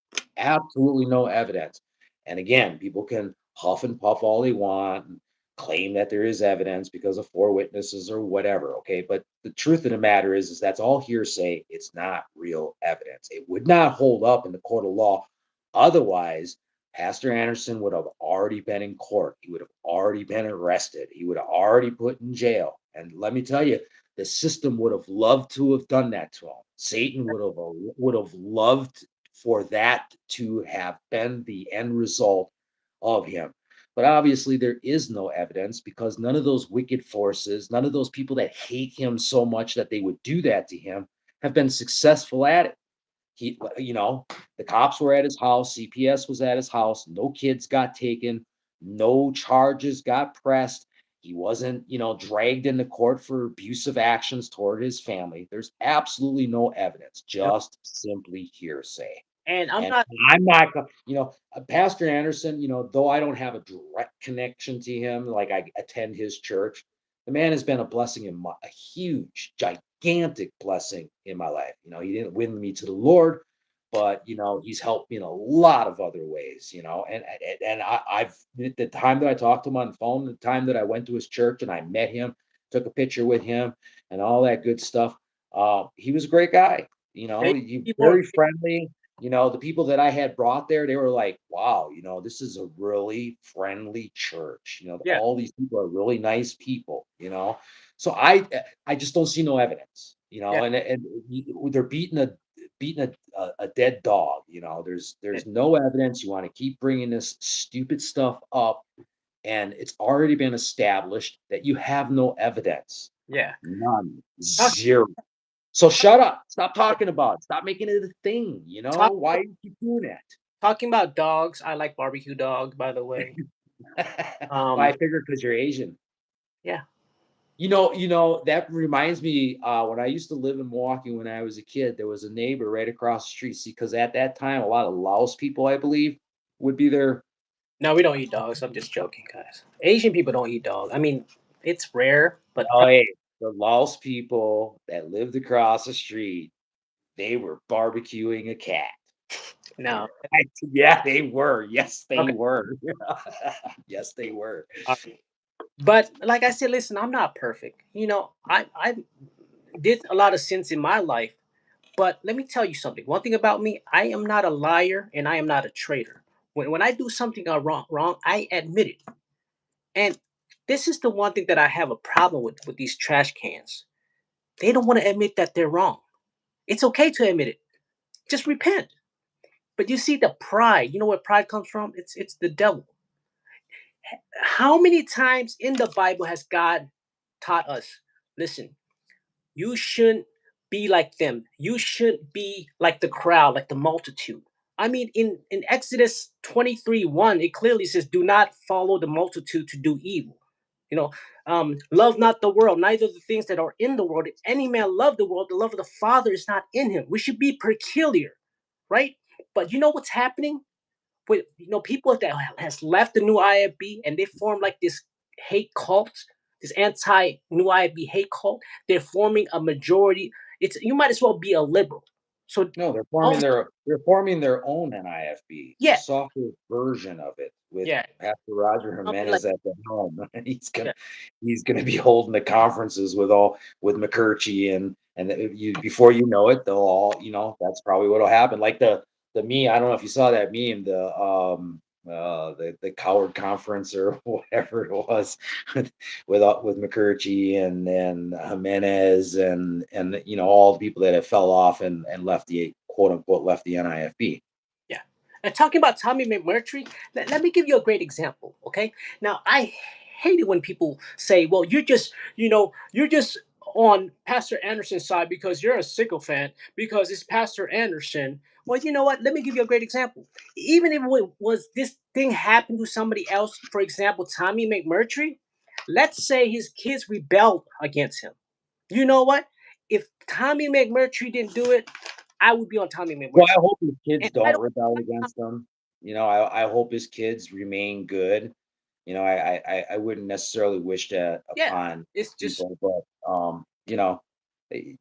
And again, people can huff and puff all they want and claim that there is evidence because of four witnesses or whatever. Okay, but the truth of the matter is that's all hearsay. It's not real evidence. It would not hold up in the court of law. Otherwise, Pastor Anderson would have already been in court. He would have already been arrested. He would have already put in jail. And let me tell you, the system would have loved to have done that to him. Satan would have loved for that to have been the end result of him. But obviously, there is no evidence because none of those wicked forces, none of those people that hate him so much that they would do that to him, have been successful at it. The cops were at his house, CPS was at his house, no kids got taken, no charges got pressed. He wasn't, dragged into court for abusive actions toward his family. There's absolutely no evidence, Yep. just simply hearsay. And I'm And not. I'm not, Pastor Anderson, though I don't have a direct connection to him, like I attend his church, the man has been a blessing a huge, gigantic blessing in my life. He didn't win me to the Lord, but he's helped me in a lot of other ways. And I've the time that I talked to him on the phone, the time that I went to his church and I met him, took a picture with him, and all that good stuff. He was a great guy. They He people. very friendly. The people that I had brought there, they were like, wow, this is a really friendly church. Yeah. All these people are really nice people. So I just don't see no evidence, Yeah. and they're beating a dead dog. There's no evidence. You want to keep bringing this stupid stuff up, and it's already been established that you have no evidence. Yeah. None. Talk, Zero. So shut up. Stop talking about it. Stop making it a thing. talk, Why you keep doing talking about dogs. I like barbecue dog, by the way. that? Well, I Um. figured because you're Asian. Yeah. That reminds me, when I used to live in Milwaukee when I was a kid, there was a neighbor right across the street. See, because at that time, a lot of Laos people, I believe, would be there. No, we don't eat dogs. I'm just joking, guys. Asian people don't eat dogs. I mean, it's rare, but Oh, hey, the Laos people that lived across the street, they were barbecuing a cat. no. Yeah, they were. Yes, they Okay. were. Yes, they were. But like I said, listen, I'm not perfect. I did a lot of sins in my life, but let me tell you something. One thing about me, I am not a liar and I am not a traitor. When I do something wrong, I admit it. And this is the one thing that I have a problem with these trash cans. They don't want to admit that they're wrong. It's okay to admit it. Just repent. But you see the pride. You know where pride comes from? It's the devil. How many times in the Bible has God taught us, listen, you shouldn't be like them. You shouldn't be like the crowd, like the multitude. I mean, in Exodus 23:1, it clearly says, "Do not follow the multitude to do evil." You know, love not the world, neither the things that are in the world. If any man love the world, the love of the Father is not in him. We should be peculiar, right? But you know what's happening with people that has left the new IFB and they form like this hate cult, this anti new IFB hate cult. They're forming a majority. It's you might as well be a liberal. So No, all of they're forming their own NIFB, a yeah, softer version of it with yeah, Pastor Roger something like Jimenez at the helm. And yeah, he's gonna be holding the conferences with McCurchie and you before you know it, they'll all, that's probably what'll happen. Like the meme, I don't know if you saw that meme, the coward conference or whatever it was with McCurchie and then Jimenez and all the people that have fell off and left the quote unquote left the NIFB. yeah. And talking about Tommy McMurtry, let me give you a great example. Okay, now I hate it when people say, "Well, you're just on Pastor Anderson's side because you're a sycophant because it's Pastor Anderson." Well, you know what? Let me give you a great example. Even if it was this thing happened to somebody else, for example, Tommy McMurtry, let's say his kids rebelled against him. You know what? If Tommy McMurtry didn't do it, I would be on Tommy Well, McMurtry. I hope his And kids I don't don't rebel like against them. I hope his kids remain good. I wouldn't necessarily wish that yeah, upon it's just people, but eh,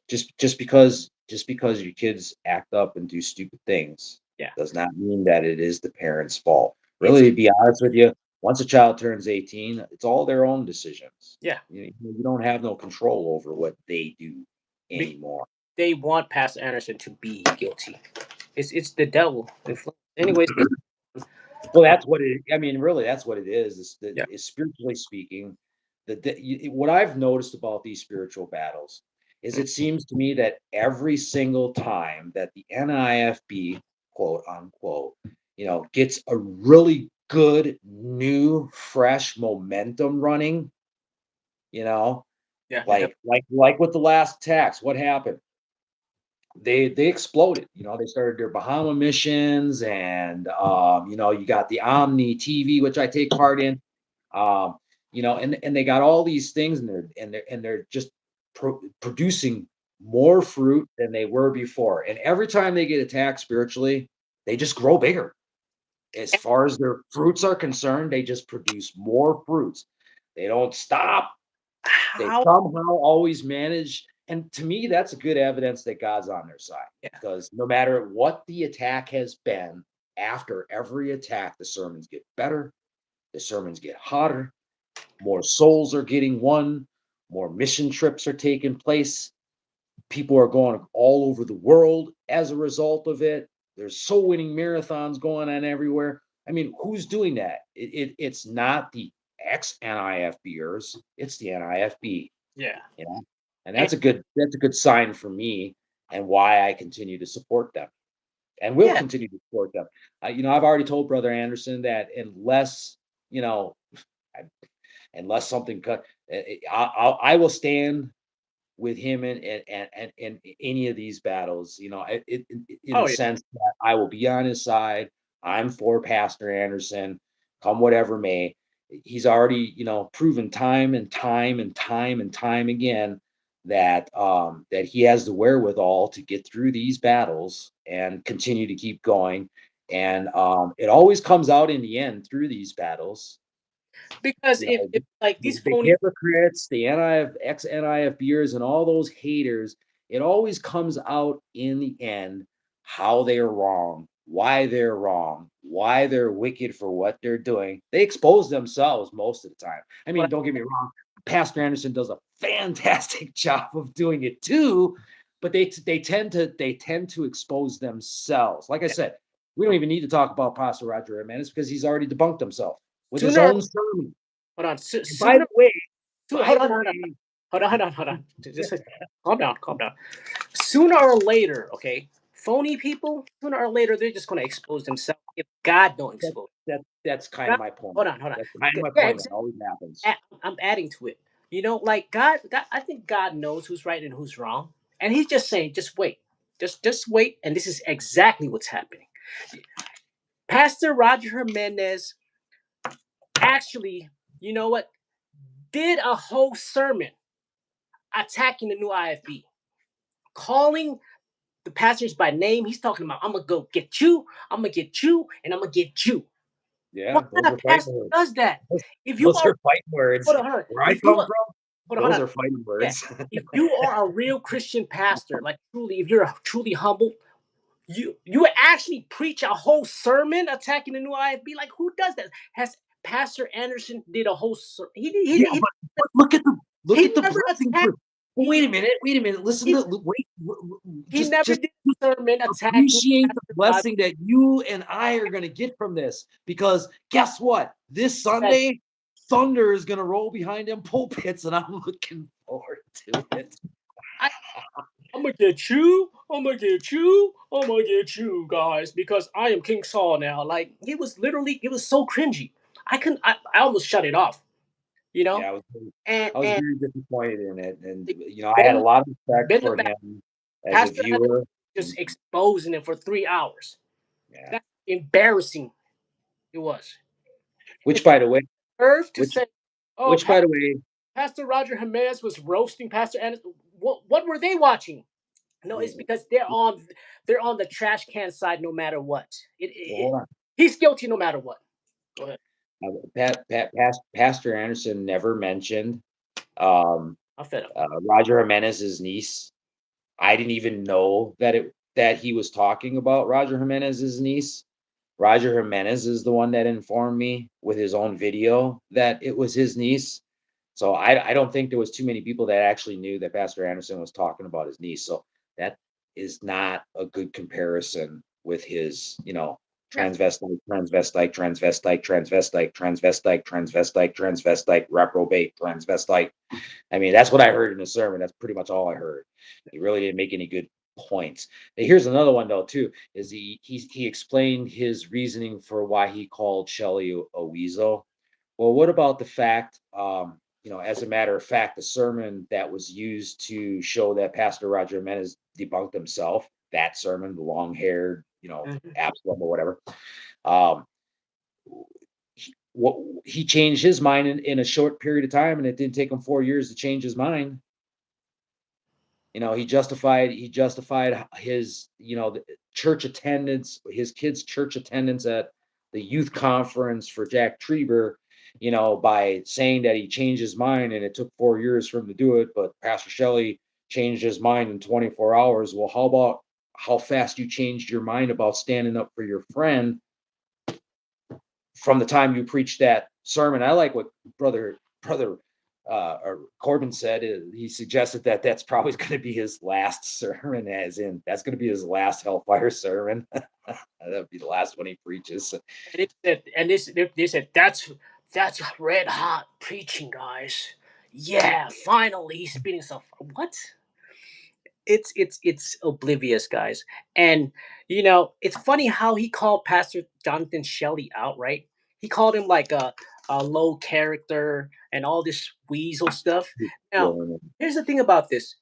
just because your kids act up and do stupid things yeah, does not mean that it is the parents' fault. it's Really, to be honest with you, once a child turns 18, it's all their own decisions. yeah. You don't have no control over what they do Be, anymore. they want Pastor Anderson to be guilty. It's the devil. Anyways, Well, that's what it I mean, really, that's what it yeah, is spiritually speaking, what I've noticed about these spiritual battles is mm, it seems to me that every single time that the NIFB, quote unquote, gets a really good, new, fresh momentum running, you know, yeah, the devil. like with the last tax, what happened? They exploded. They started their Bahama missions, and you got the Omni TV, which I take part in. Um, and they got all these things, and they're just producing more fruit than they were before. And every time they get attacked spiritually, they just grow bigger. As far as their fruits are concerned, they just produce more fruits. They don't stop. They How? somehow always manage, and to me, that's a good evidence that God's on their side, Yeah, because no matter what the attack has been, after every attack, the sermons get better, the sermons get hotter, more souls are getting won, more mission trips are taking place. People are going all over the world as a result of it. There's soul winning marathons going on everywhere. I mean, who's doing that? It's not the ex NIFBers, it's the NIFB. yeah, You know, and and, that's a good sign for me and why I continue to support them and will yeah. continue to support them. I've already told Brother Anderson that you know, I- unless something cut, I will stand with him in any of these battles. In the Oh yeah. sense that I will be on his side. I'm for Pastor Anderson, come whatever may. He's already, proven time and time and time and time again that he has the wherewithal to get through these battles and continue to keep going. And it always comes out in the end through these battles. Because You if know, like the, these the phony, hypocrites, the NIF, ex NIFBers, and all those haters, it always comes out in the end how they're wrong, why they're wicked for what they're doing. They expose themselves most of the time. I mean, what don't get me wrong, Pastor Anderson does a fantastic job of doing it too, but they tend to expose themselves. Like I yeah. said, we don't even need to talk about Pastor Roger Jimenez because he's already debunked himself with his Sooner, own sermon. hold on, And by sooner, the way hold by on, the hold on, way hold on. Just calm down, calm down. Sooner or later, okay, phony people, sooner or later, they're just gonna expose themselves if God don't that expose. that's kind God, of my point. hold on. That's kind of my Yeah, point. It exactly. always happens. I'm adding to it. Like God, I think God knows who's right and who's wrong, and He's just saying, just wait. Just wait, and this is exactly what's happening. Pastor Roger Jimenez actually, you know what, did a whole sermon attacking the new IFB, calling the pastors by name. He's talking about, I'm gonna go get you, I'm gonna get you, and I'm gonna get you. What Yeah, those kind are of fighting pastor words. does that? Those, if you those are are fighting words. hold on, hold on. Where I if you come are from, hold on, hold those on. are fighting Yeah, words. if you are a real Christian pastor, like truly, if you're truly humble, you actually preach a whole sermon attacking the new IFB. Like, who does that? Has Pastor Anderson did a whole Yeah, but look he at the never blessing attacked. for. But He wait a minute. Listen he to he never just did a sermon attacking appreciate the Pastor Roger. blessing that you and I are going to get from this. Because guess what? This Sunday, thunder is going to roll behind them pulpits, and I'm looking forward to it. I, I'm gonna get you. I'm gonna get you. I'm gonna get you, guys, because I am King Saul now. Like, he was literally, it was so cringy. I almost shut it off. You know, Yeah, and I was and very disappointed in it, and I had a Ben lot of respect Ben the for Baptist, him as a Pastor Anderson, viewer. just exposing it for 3 hours. Yeah, That's embarrassing. It was. And which by the way, earth to which say, oh, which by the way, Pastor Roger Jimenez was roasting Pastor Anderson. What were they watching? No, it's well, because they're on the trash can side no matter what. hold on. He's guilty no matter what. Go ahead. Pastor Anderson never mentioned um, I'm fed up. Roger Jimenez's niece. I didn't even know that he was talking about Roger Jimenez's niece. Roger Jimenez is the one that informed me with his own video that it was his niece. So I don't think there was too many people that actually knew that Pastor Anderson was talking about his niece. So that is not a good comparison with his, Yeah, transvestite, reprobate, transvestite. I mean, that's what I heard in the sermon. That's pretty much all I heard. He really didn't make any good points. And here's another one though, too, is he explained his reasoning for why he called Shelley a weasel. Well, what about the fact, as a matter of fact, the sermon that was used to show that Pastor Roger Jimenez debunked himself, that sermon, the long haired, mhm. Absalom or whatever, um, what he changed his mind in a short period of time, and it didn't take him 4 years to change his mind. He justified his, the church attendance, his kids' church attendance at the youth conference for Jack Treber, by saying that he changed his mind and it took 4 years for him to do it, but Pastor Shelley changed his mind in 24 hours. Well, how about how fast you changed your mind about standing up for your friend from the time you preached that sermon? I like what brother Corbin said. He suggested that that's probably going to be his last sermon, as in that's going to be his last hellfire sermon. That'll be the last one he preaches. They said that's red hot preaching, guys. Yeah, finally he's spitting stuff. What? It's oblivious, guys. And it's funny how he called Pastor Jonathan Shelley out, right? He called him like a low character and all this weasel stuff. Now, here's the thing about this.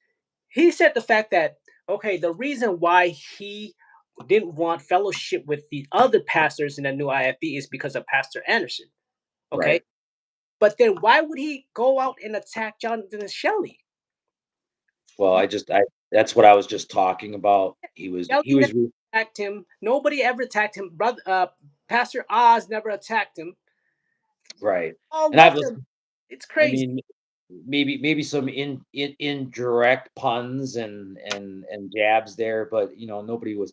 He said the fact that, okay, the reason why he didn't want fellowship with the other pastors in the new IFB is because of Pastor Anderson. Okay. Right. But then why would he go out and attack Jonathan Shelley? Well, I that's what I was just talking about. Shelly He never was attacked him. Nobody ever attacked him. Brother, Pastor Oz never attacked him. right, All and I've loved him. listened. It's I crazy. mean, maybe some indirect puns and jabs there, but nobody was.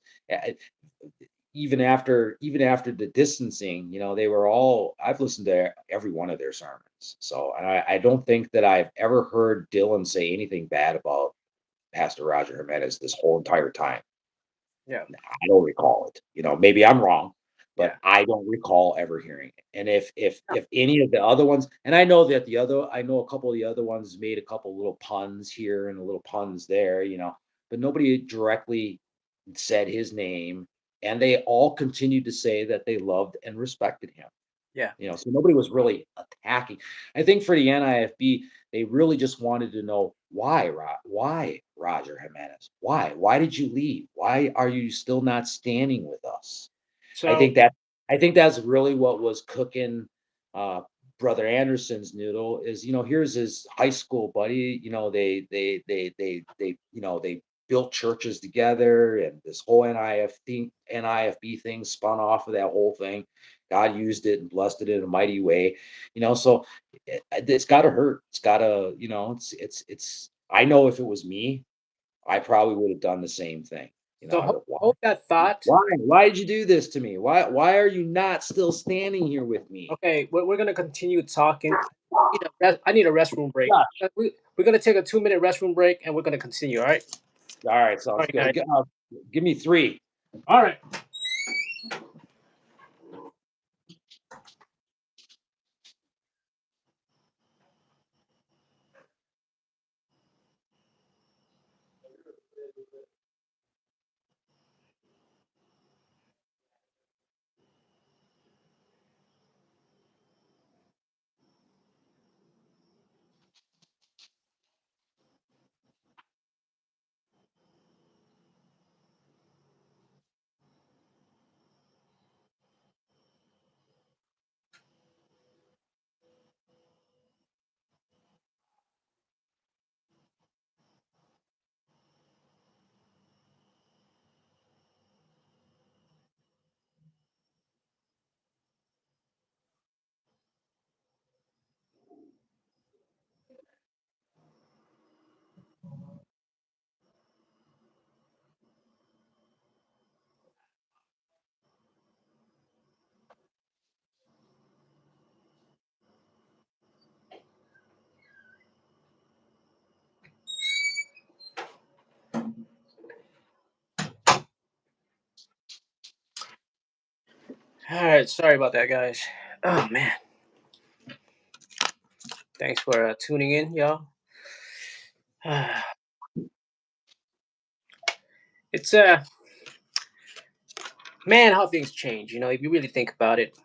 Even after the distancing, they were all. I've listened to every one of their sermons, so I don't think that I've ever heard Dylan say anything bad about Pastor Roger Jimenez this whole entire time. Yeah, I don't recall it. Maybe I'm wrong, but yeah. I don't recall ever hearing it. And No, if any of the other ones, and I know a couple of the other ones made a couple little puns here and a little puns there, but nobody directly said his name, and they all continued to say that they loved and respected him. Yeah. So nobody was really attacking. I think for the NIFB, they really just wanted to know why Roger Jimenez? Why did you leave? Why are you still not standing with us? I So think that I think that's really what was cooking uh, Brother Anderson's noodle is, here's his high school buddy, they built churches together and this whole NIFB thing spun off of that whole thing. God used it and blessed it in a mighty way, so it's got to hurt. It's got to, I know if it was me, I probably would have done the same thing. so I'd have, why? hold that thought. Why did you do this to me? Why are you not still standing here with me? Okay, we're gonna continue talking. I need a restroom break. Gosh. We're gonna take a 2-minute restroom break, and we're gonna continue. All right. All right, All sounds right, guys. good. Give me 3. All right. All right. Sorry about that, guys. Oh man. Thanks for tuning in, y'all. It's man, how things change. If you really think about it,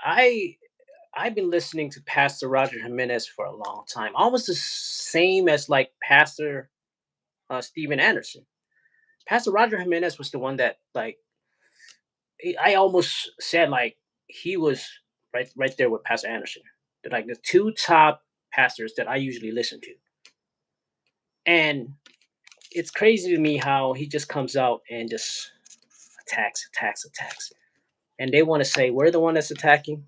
I I've been listening to Pastor Roger Jimenez for a long time, almost the same as like Pastor Steven Anderson. Pastor Roger Jimenez was the one that like I almost said like he was right there with Pastor Anderson. They're like the two top pastors that I usually listen to. And it's crazy to me how he just comes out and just attacks. And they want to say we're the one that's attacking.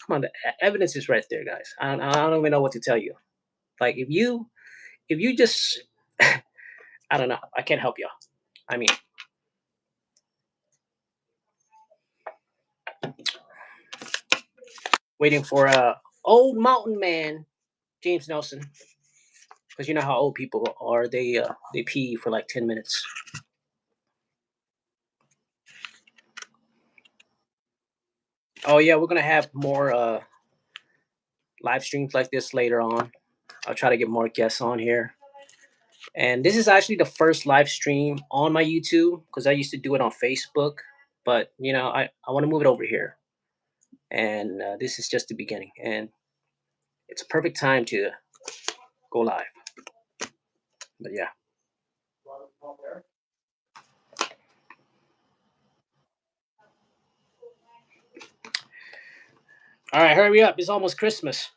Come on, the evidence is right there, guys. I don't even know what to tell you. Like if you just I don't know. I can't help y'all. I mean, waiting for old mountain man James Nelson, because you know how old people are. They pee for like 10 minutes. Oh yeah, we're gonna have more live streams like this later on. I'll try to get more guests on here. And this is actually the first live stream on my YouTube because I used to do it on Facebook. But I want to move it over here. And this is just the beginning. And it's a perfect time to go live. But yeah. All right, hurry up. It's almost Christmas.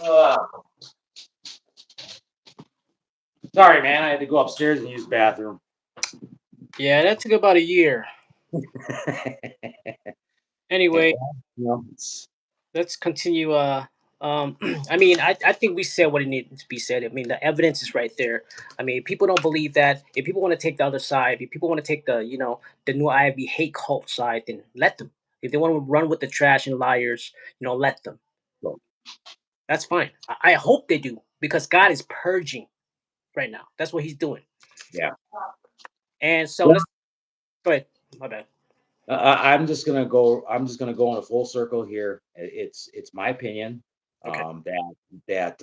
Uh, Sorry, man. I had to go upstairs and use the bathroom. Yeah, that took about a year. Yeah, Anyway, it's let's continue. I mean, I think we said what it needed to be said. I mean, the evidence is right there. I mean, people don't believe that. If people want to take the other side, if people want to take the, the new IFB hate cult side, then let them. If they want to run with the trash and liars, let them. well, That's fine. I hope they do because God is purging right now. That's what He's doing. yeah. And so Well, let's go ahead. My bad. I'm just gonna go in a full circle here. It's my opinion Okay. that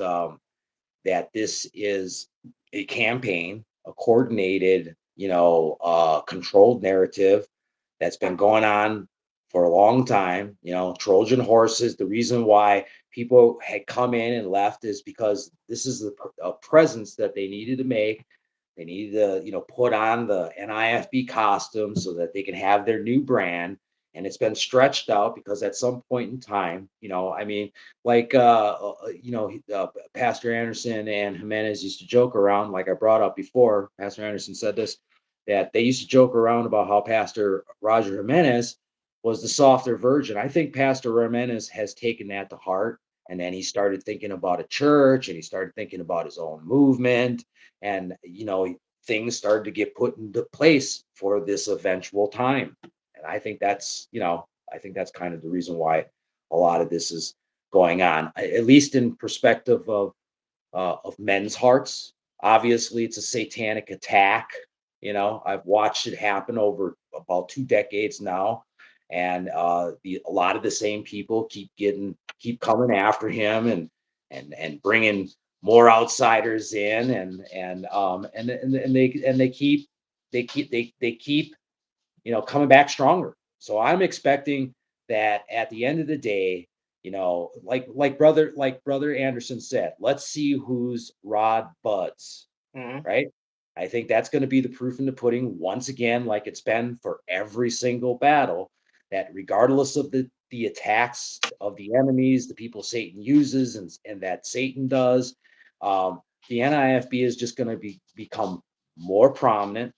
that this is a campaign, a coordinated, controlled narrative that's been going on for a long time. Trojan horses. The reason why people had come in and left is because this is a presence that they needed to make. They needed to, put on the NIFB costume so that they can have their new brand. And it's been stretched out because at some point in time, I mean, like Pastor Anderson and Jimenez used to joke around, like I brought up before. Pastor Anderson said this, that they used to joke around about how Pastor Roger Jimenez was the softer version. I think Pastor Jimenez has taken that to heart, and then he started thinking about a church, and he started thinking about his own movement, and things started to get put into place for this eventual time. And I think that's kind of the reason why a lot of this is going on, at least in perspective of men's hearts. Obviously, it's a satanic attack. I've watched it happen over about 2 decades now, and a lot of the same people keep coming after him and bringing more outsiders in, and they keep coming back stronger. So I'm expecting that at the end of the day, like brother Anderson said, let's see whose rod buds, Hmm. right? I think that's going to be the proof in the pudding once again, like it's been for every single battle. That regardless of the attacks of the enemies, the people Satan uses, and that Satan does, the NIFB is just going to become more prominent.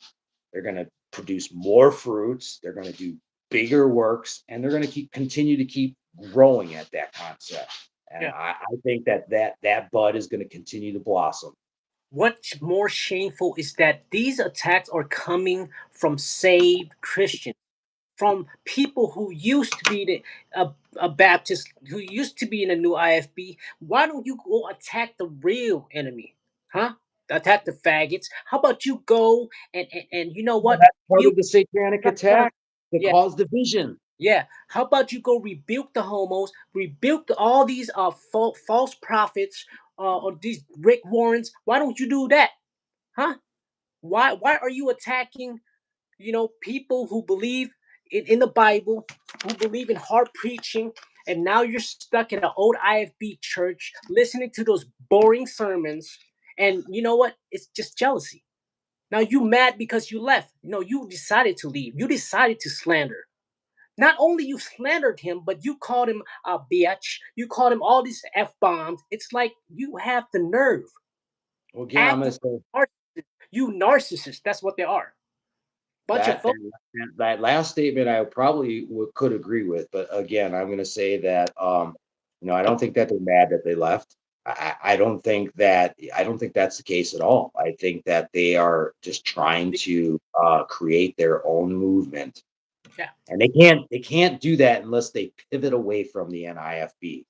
They're going to produce more fruits. They're going to do bigger works, and they're going to continue to keep growing at that concept. And Yeah. I think that bud is going to continue to blossom. What's more shameful is that these attacks are coming from saved Christians, from people who used to be a Baptist, who used to be in a new IFB. Why don't you go attack the real enemy? Huh? Attack the faggots. How about you go and you know Well, what? that's part You of the satanic attack to yeah, cause division. yeah. How about you go rebuke the homos, rebuke all these false prophets, or these Rick Warrens? Why don't you do that? Huh? Why are you attacking, people who believe in the Bible, who believe in hard preaching, and now you're stuck in an old IFB church listening to those boring sermons, and you know what? It's just jealousy. Now you mad because you left. No, you decided to leave. You decided to slander. Not only you slandered him, but you called him a bitch. You called him all these f bombs. It's like you have the nerve. Well, again, I'm Act going like to say you narcissists. That's what they are. Bunch of that folks. that last statement I probably could agree with, but again, I'm going to say that I don't think that they're mad that they left. I don't think that's the case at all. I think that they are just trying to create their own movement, Yeah, and they can't do that unless they pivot away from the NIFB.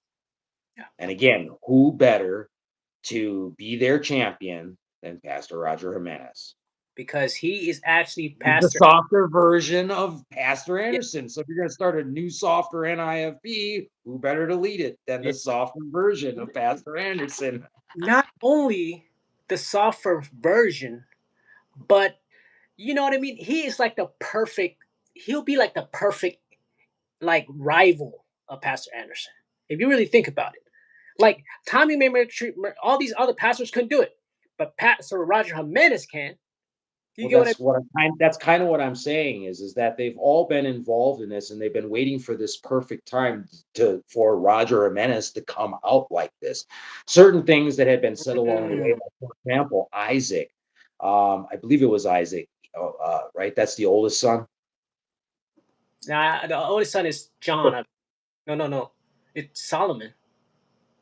yeah. And again, who better to be their champion than Pastor Roger Jimenez? Because he is actually He's the Pastor. softer version of Pastor Yeah, Anderson. So if you're going to start a new softer NIFB, who better to lead it than yeah. the softer version of Pastor Anderson? Not only the software version, but you know what I mean. He is like the perfect. He'll be like the perfect like rival of Pastor Anderson. If you really think about it, like Tommy May, all these other pastors couldn't do it, but Pastor Roger Jimenez can. You Well, get what I that's kind of what I'm saying is that they've all been involved in this and they've been waiting for this perfect time to for Roger Jimenez to come out like this. Certain things that had been said along the way, mean? like for example, Isaac, I believe it was Isaac, right? That's the oldest son. Nah, the oldest son is John. No, no, no. It's Solomon.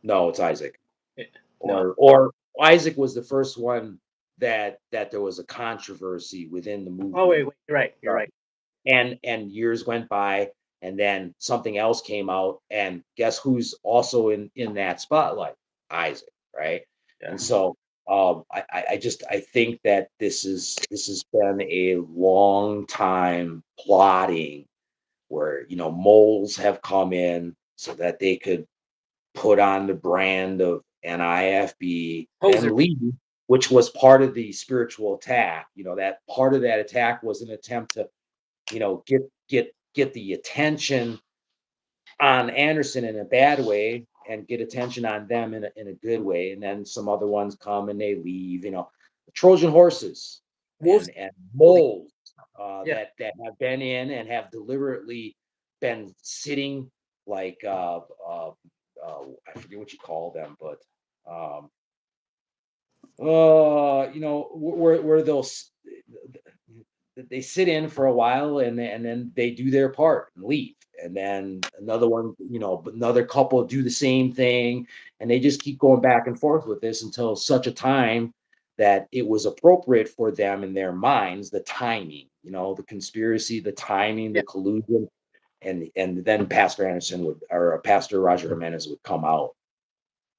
No, it's Isaac. Eh, No. Or Isaac was the first one that there was a controversy within the Oh wait, movement. wait. You're right. You're right. And years went by, and then something else came out, and guess who's also in that spotlight? Isaac, right? Yeah. And so, I think that this has been a long time plotting where, moles have come in so that they could put on the brand of NIFB Poser. and leave, which was part of the spiritual attack. That part of that attack was an attempt to, get the attention on Anderson in a bad way and get attention on them in a good way. And then some other ones come and they leave, Trojan horses Wolves. and Clothing. moles Yeah. that have been in and have deliberately been sitting like I forget what you call them, but um, where they'll they sit in for a while and then they do their part and leave, and then another one, another couple do the same thing, and they just keep going back and forth with this until such a time that it was appropriate for them in their minds, the timing, the conspiracy, the timing, Yeah. the collusion, and then Pastor Anderson would, or Pastor Roger Jimenez would come out.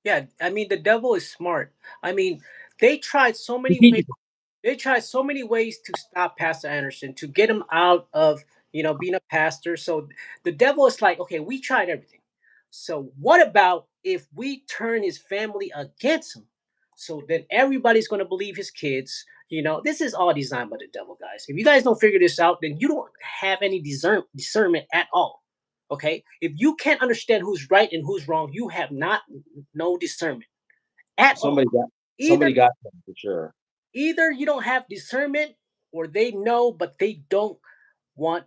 Yeah. I mean, the devil is smart. I mean, they tried so many ways. They tried so many ways to stop Pastor Anderson, to get him out of, being a pastor. So the devil is like, okay, we tried everything. So what about if we turn his family against him? So then everybody's going to believe his kids. This is all designed by the devil, guys. If you guys don't figure this out, then you don't have any discernment at all. Okay? If you can't understand who's right and who's wrong, you have not no discernment at all. Somebody got Either somebody got them for sure. either you don't have discernment, or they know but they don't want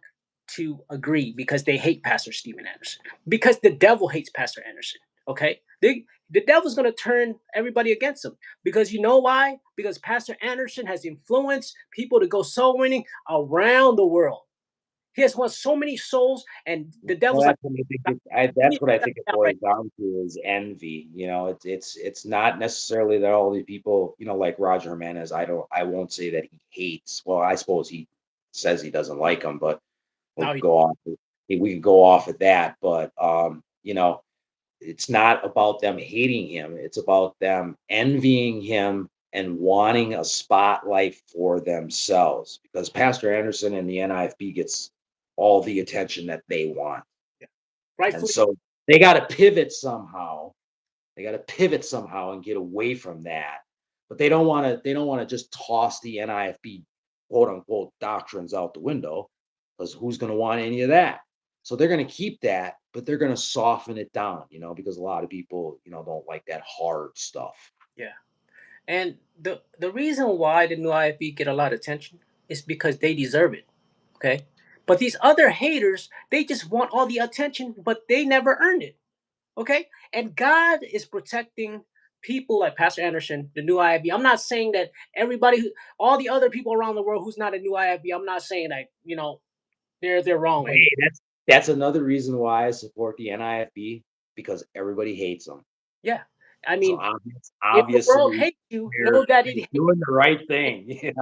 to agree because they hate Pastor Stephen Anderson, because the devil hates Pastor Anderson. Okay, the devil's going to turn everybody against him, because you know why? Because Pastor Anderson has influenced people to go soul winning around the world. He has won so many souls, and the Well, devil's like, "You need that's to what I cut think it that out right." boils down to is envy. It's not necessarily that all these people, like Roger Jimenez. I won't say that he hates. Well, I suppose he says he doesn't like him, but we Now could go off. We could go off of that. But it's not about them hating him. It's about them envying him and wanting a spotlight for themselves, because Pastor Anderson and the NIFB gets all the attention that they want. And rightfully. so they got to pivot somehow. They got to pivot somehow and get away from that. But they don't want to. They don't want to just toss the NIFB quote unquote doctrines out the window, because who's going to want any of that? So they're going to keep that, but they're going to soften it down. Because a lot of people, don't like that hard stuff. Yeah. And the reason why the new IFB get a lot of attention is because they deserve it. Okay. But these other haters, they just want all the attention, but they never earned it. Okay. And God is protecting people like Pastor Anderson, the new IFB. I'm not saying that all the other people around the world who's not a new IFB, I'm not saying that, they're wrong. Like, Hey, that's another reason why I support the NIFB, because everybody hates them. yeah. I So mean, if the world obviously hates you, know that they're it hates doing the right thing. If if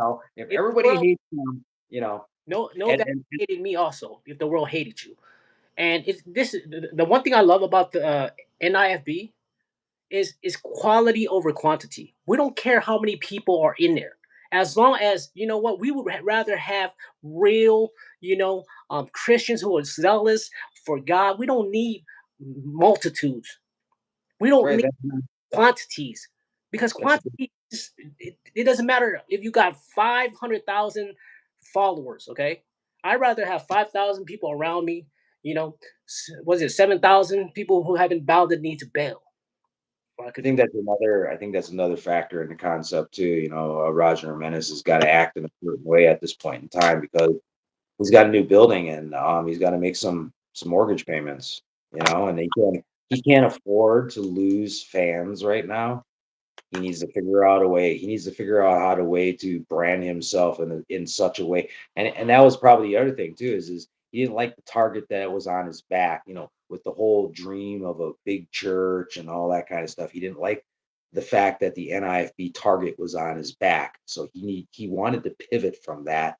the everybody world hates them, know and that it hated me also, if the world hated you. And it's this is the one thing I love about the NIFB is quality over quantity. We don't care how many people are in there, as long as you know what we would rather have real, Christians who are zealous for God. We don't need multitudes. We don't right, need quantities, because that's a good. quantity it doesn't matter if you got 500,000 followers. Okay, I'd rather have 5,000 people around me. Was it 7,000 people who haven't bowed the knee to Baal? Well, I I could think do. that's another factor in the concept too. Roger Jimenez has got to act in a certain way at this point in time because he's got a new building and he's got to make some mortgage payments. And he can't afford to lose fans right now. He needs to figure out a way. He needs to figure out how to way to brand himself in such a way. And that was probably the other thing too is he didn't like the target that was on his back. With the whole dream of a big church and all that kind of stuff. He didn't like the fact that the NIFB target was on his back. So he wanted to pivot from that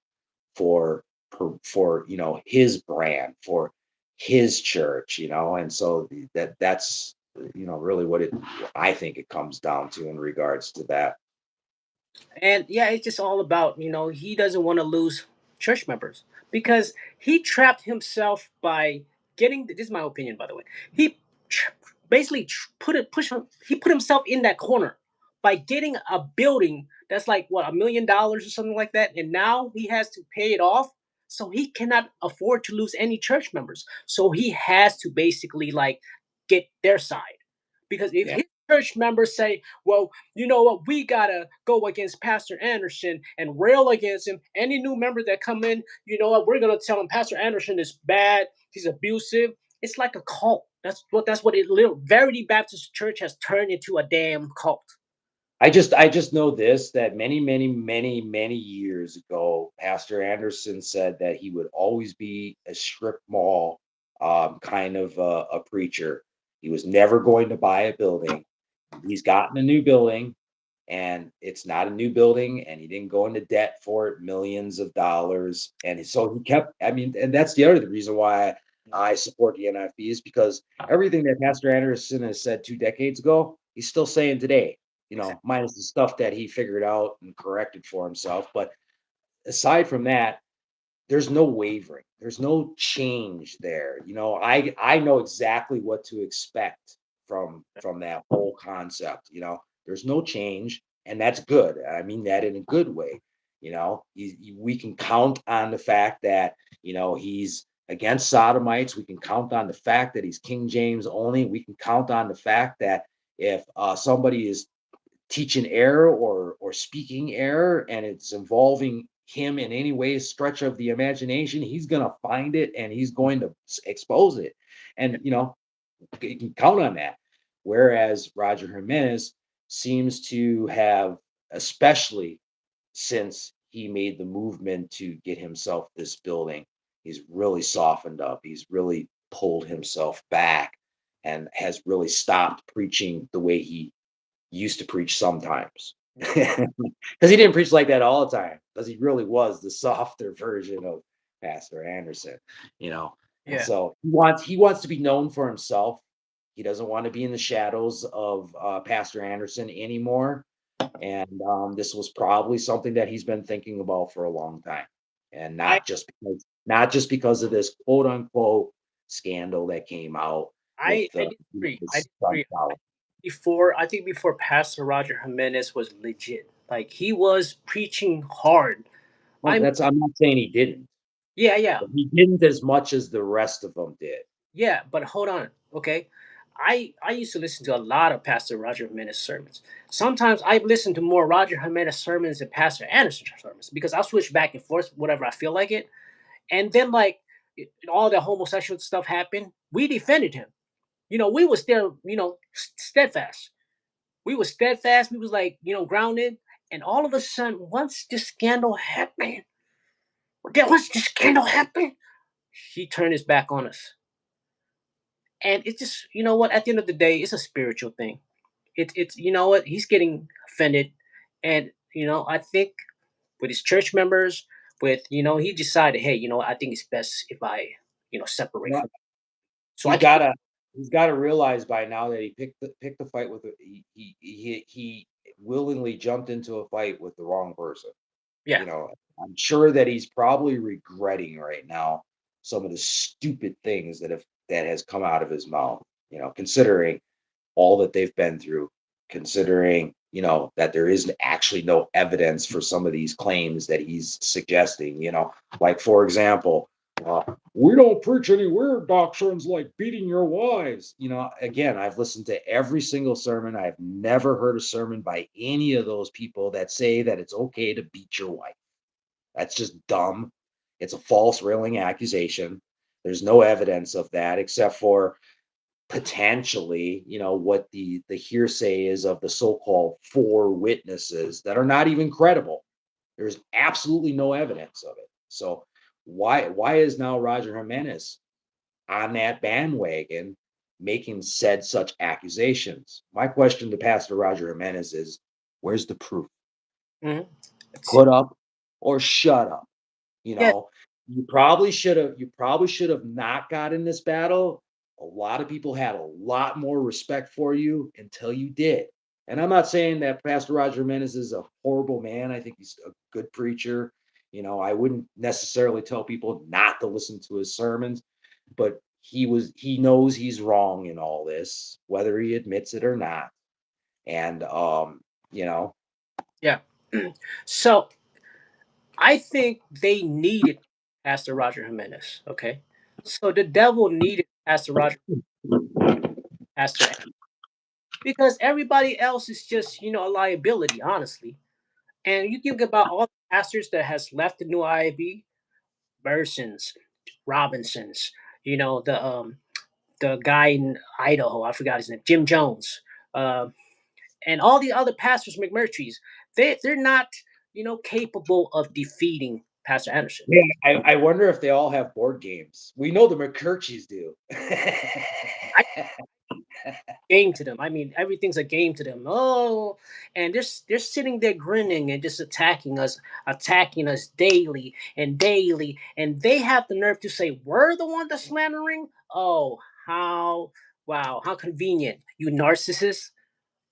for for his brand for his church, and so that's really what it I think it comes down to in regards to that. And yeah, it's just all about, he doesn't want to lose church members because he trapped himself by getting, this is my opinion, by the way. He tr- basically he put himself in that corner by getting a building that's like, what, $1 million or something like that. And now he has to pay it off. So he cannot afford to lose any church members. So he has to basically like get their side. Because if Yeah, his church members say, well, you know what, we gotta go against Pastor Anderson and rail against him. Any new member that come in, you know what, we're gonna tell him Pastor Anderson is bad, he's abusive. It's like a cult. That's what it little Verity Baptist Church has turned into a damn cult. I just know this, that many, many, many, many years ago, Pastor Anderson said that he would always be a strip mall kind of a preacher. He was never going to buy a building. He's gotten a new building, and it's not a new building, and he didn't go into debt for it, millions of dollars. And so he kept, I mean, and that's the other reason why I support the NFB is because everything that Pastor Anderson has said 2 decades ago, he's still saying today, Exactly. minus the stuff that he figured out and corrected for himself. But aside from that, there's no wavering. There's no change there. I know exactly what to expect from that whole concept. There's no change, and that's good. I mean that in a good way. We can count on the fact that he's against sodomites. We can count on the fact that he's King James only. We can count on the fact that if somebody is teaching error or speaking error and it's involving him in any way stretch of the imagination, he's going to find it and he's going to expose it. Yeah. And you can count on that. Whereas Roger Jimenez seems to have, especially since he made the movement to get himself this building, he's really softened up. He's really pulled himself back and has really stopped preaching the way he used to preach sometimes. Because he didn't preach like that all the time, because he really was the softer version of Pastor Anderson, you know. And Yeah. so he wants to be known for himself. He doesn't want to be in the shadows of Pastor Anderson anymore. And this was probably something that he's been thinking about for a long time, and I not just because of this quote unquote scandal that came out with I disagree. I his disagree. I think before Pastor Roger Jimenez was legit. Like he was preaching hard. Well, I mean, I'm not saying he didn't, yeah, yeah. but he didn't as much as the rest of them did. Yeah, but hold on, okay? I used to listen to a lot of Pastor Roger Jimenez sermons. Sometimes I listen to more Roger Jimenez sermons than Pastor Anderson sermons because I'll switch back and forth whatever I feel like it. And then like all the homosexual stuff happened, we defended him. We was still steadfast. We was steadfast. We was like grounded. And all of a sudden, once this scandal happened, he turned his back on us. And it's just what, at the end of the day, it's a spiritual thing. It's what, he's getting offended. And I think with his church members, with he decided, hey, I think it's best if I separate No, from, so I he's can. gotta he's gotta realize by now that he picked the fight with he willingly jumped into a fight with the wrong person. Yeah. I'm sure that he's probably regretting right now some of the stupid things that has come out of his mouth, considering all that they've been through, considering, that there is actually no evidence for some of these claims that he's suggesting, like for example, We don't preach any weird doctrines like beating your wives. Again, I've listened to every single sermon. I've never heard a sermon by any of those people that say that it's okay to beat your wife. That's just dumb. It's a false railing accusation. There's no evidence of that except for potentially, what the hearsay is of the so-called four witnesses that are not even credible. There's absolutely no evidence of it. So why is now Roger Jimenez on that bandwagon making said such accusations? My question to Pastor Roger Jimenez is, where's the proof? Mhm. It's, Put up or shut up. You yeah, know, you probably should have not got in this battle. A lot of people had a lot more respect for you until you did. And I'm not saying that Pastor Roger Jimenez is a horrible man. I think he's a good preacher. I wouldn't necessarily tell people not to listen to his sermons, but he knows he's wrong in all this, whether he admits it or not. And you know, yeah. So I think they needed Pastor Roger Jimenez. Okay, so the devil needed Pastor Roger, Pastor, because everybody else is just a liability, honestly. And you think about all the pastors that has left the new IFB, Bursons, Robinsons, the guy in Idaho, I forgot his name, Jim Jones, uh, and all the other pastors, McMurtry's. They're not capable of defeating Pastor Anderson. yeah, I wonder if they all have board games. We know the McCurcheys do. I game to them. I mean, everything's a game to them. Oh, and they're sitting there grinning and just attacking us daily and daily, and they have the nerve to say we're the one that's slandering. Oh, how wow, how convenient, you narcissist.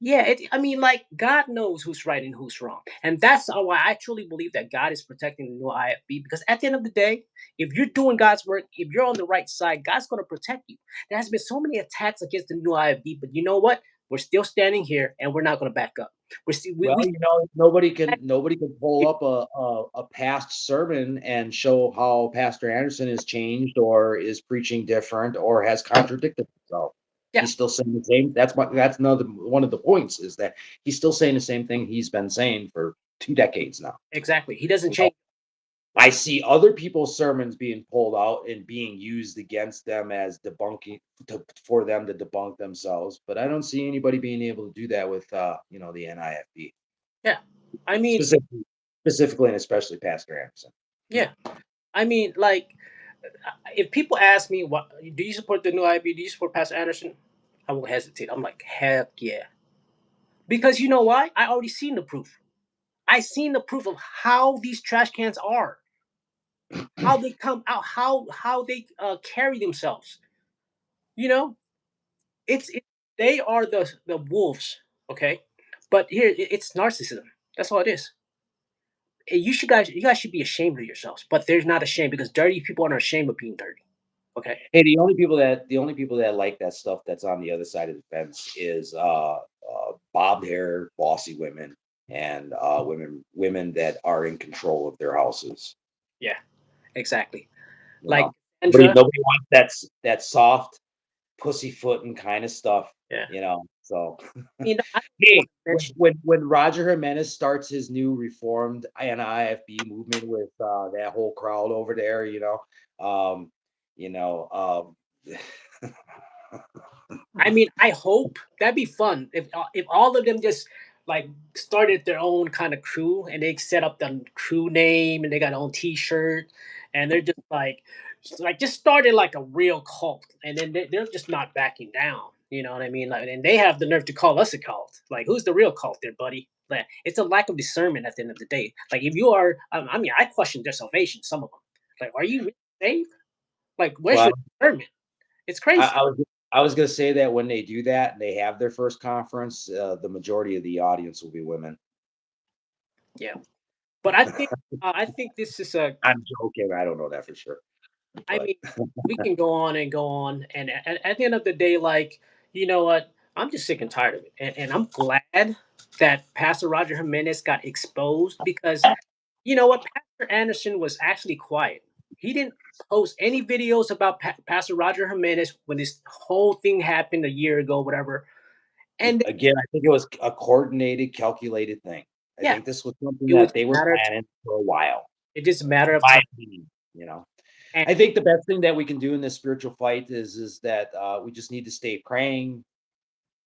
Yeah, I mean, like God knows who's right and who's wrong, and that's how I truly believe that God is protecting the new IFB. Because at the end of the day, if you're doing God's work, if you're on the right side, God's going to protect you. There has been so many attacks against the new IFB, but you know what? We're still standing here, and we're not going to back up. We're still Well, we nobody can pull up a past sermon and show how Pastor Anderson has changed or is preaching different or has contradicted himself. yeah, He's still saying the same. That's another one of the points is that he's still saying the same thing he's been saying for 2 decades now. exactly. He doesn't You know, change. I see other people's sermons being pulled out and being used against them as debunking for them to debunk themselves, but I don't see anybody being able to do that with the NIFB Yeah, I mean, specifically and especially Pastor Anderson. yeah, I mean, like if people ask me, "What do you support the new IFB? Do you support Pastor Anderson?" I won't hesitate. I'm like, heck yeah. Because you know why? I already seen the proof. I seen the proof of how these trash cans are, how they come out, how they carry themselves. You know, it they are the wolves. Okay, but here it's narcissism. That's all it is. You guys should be ashamed of yourselves, but there's not a shame because dirty people aren't ashamed of being dirty. Okay. Hey, the only people that like that stuff that's on the other side of the fence is bobbed hair, bossy women, and women that are in control of their houses. Yeah. Exactly. You Like know, nobody Sandra. nobody wants that soft pussyfooting kind of stuff. Yeah. So I don't hey, want to mention. when Roger Jimenez starts his new reformed IFB movement with that whole crowd over there, um, you know, I hope that'd be fun if all of them just like started their own kind of crew and they set up the crew name and they got their own T-shirt and they're just just started like a real cult and then they're just not backing down. You know what I mean? Like, and they have the nerve to call us a cult. Like, who's the real cult, there, buddy? Like, it's a lack of discernment at the end of the day. Like, if you are, I mean, I question their salvation. Some of them, like, are you really saved? Like, where's well, your discernment? It's I, crazy. I was I was gonna say that when they do that, they have their first conference. The majority of the audience will be women. Yeah. But I think this is a. I'm joking. I don't know that for sure, I but mean, we can go on and go on, and at the end of the day, like you know what, I'm just sick and tired of it, and I'm glad that Pastor Roger Jimenez got exposed because you know what, Pastor Anderson was actually quiet. He didn't. post any videos about Pastor Roger Jimenez when this whole thing happened a year ago, whatever. And Again, I think it was a coordinated, calculated thing. I yeah, think this was something it was that they were a matter of planning for a while, it just a matter in of my time. opinion, you know? And I think the best thing that we can do in this spiritual fight is that, we just need to stay praying,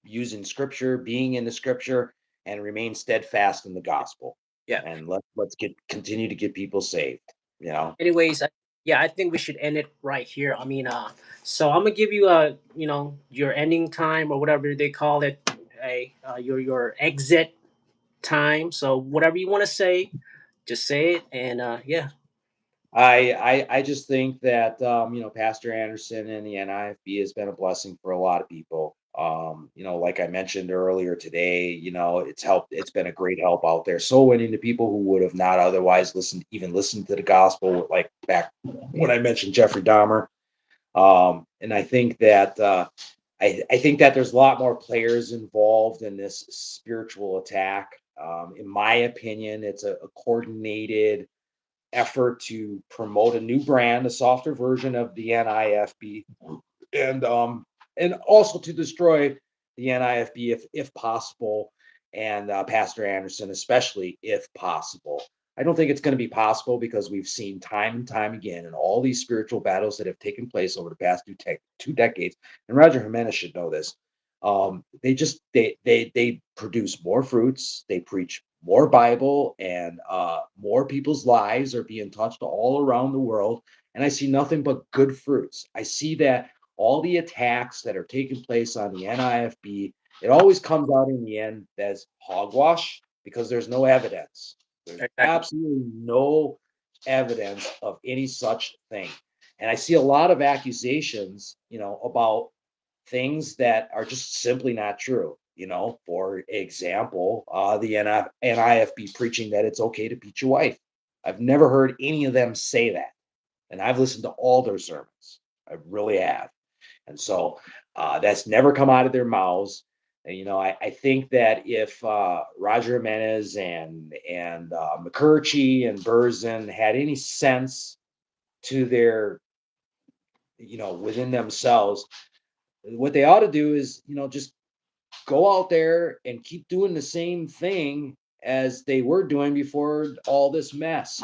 using scripture, being in the scripture, and remain steadfast in the gospel. yeah. And let's get continue to get people saved, you know? Anyways, yeah, I think we should end it right here. I mean, so I'm gonna give you your ending time or whatever they call it, your exit time. So whatever you want to say, just say it. And yeah, I just think that Pastor Anderson and the NIFB has been a blessing for a lot of people. Like I mentioned earlier today, it's been a great help out there. So many to people who would have not otherwise listened to the gospel, like back when I mentioned Jeffrey Dahmer. And I think that I think that there's a lot more players involved in this spiritual attack. In my opinion, it's a coordinated effort to promote a new brand, a softer version of the NIFB, and also to destroy the NIFB if possible, and Pastor Anderson especially if possible. I don't think it's going to be possible because we've seen time and time again in all these spiritual battles that have taken place over the past two decades, and Roger Jimenez should know this. They produce more fruits, they preach more Bible, and more people's lives are being touched all around the world. And I see nothing but good fruits. I see that all the attacks that are taking place on the NIFB, it always comes out in the end as hogwash because there's no evidence. There's exactly. absolutely no evidence of any such thing. And I see a lot of accusations, about things that are just simply not true. For example, the NIFB preaching that it's okay to beat your wife. I've never heard any of them say that. And I've listened to all their sermons. I really have. And so that's never come out of their mouths. And, I think that if Roger Jimenez and McCurchie and Burzin had any sense to their, within themselves, what they ought to do is, just go out there and keep doing the same thing as they were doing before all this mess.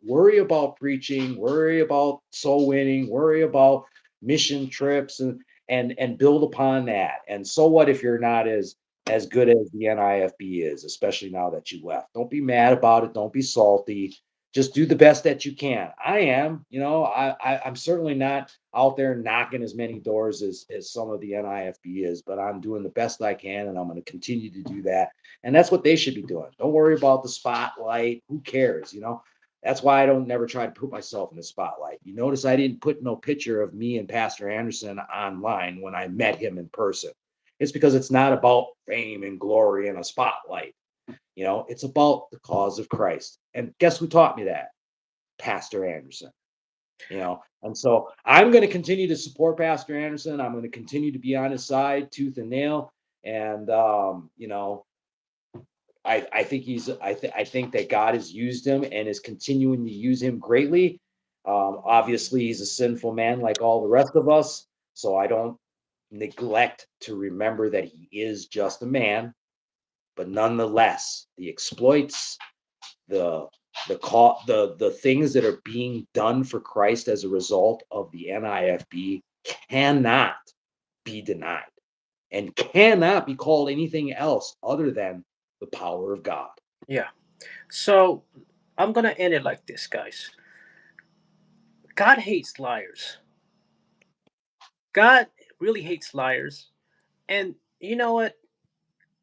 Worry about preaching, worry about soul winning, worry about mission trips, and build upon that. And so what if you're not as good as the NIFB is, especially now that you left? Don't be mad about it, don't be salty. Just do the best that you can. I am, I'm certainly not out there knocking as many doors as some of the NIFB is, but I'm doing the best I can, and I'm going to continue to do that. And that's what they should be doing. Don't worry about the spotlight. Who cares? That's why I don't never try to put myself in the spotlight. You notice I didn't put no picture of me and Pastor Anderson online when I met him in person. It's because it's not about fame and glory and a spotlight. It's about the cause of Christ. And guess who taught me that? Pastor Anderson. And so I'm going to continue to support Pastor Anderson. I'm going to continue to be on his side, tooth and nail. And I think I think that God has used him and is continuing to use him greatly. Obviously, he's a sinful man like all the rest of us. So I don't neglect to remember that he is just a man. But nonetheless, the exploits, the the things that are being done for Christ as a result of the NIFB cannot be denied and cannot be called anything else other than the power of God. Yeah. So I'm gonna end it like this, guys. God hates liars. God really hates liars. And you know what?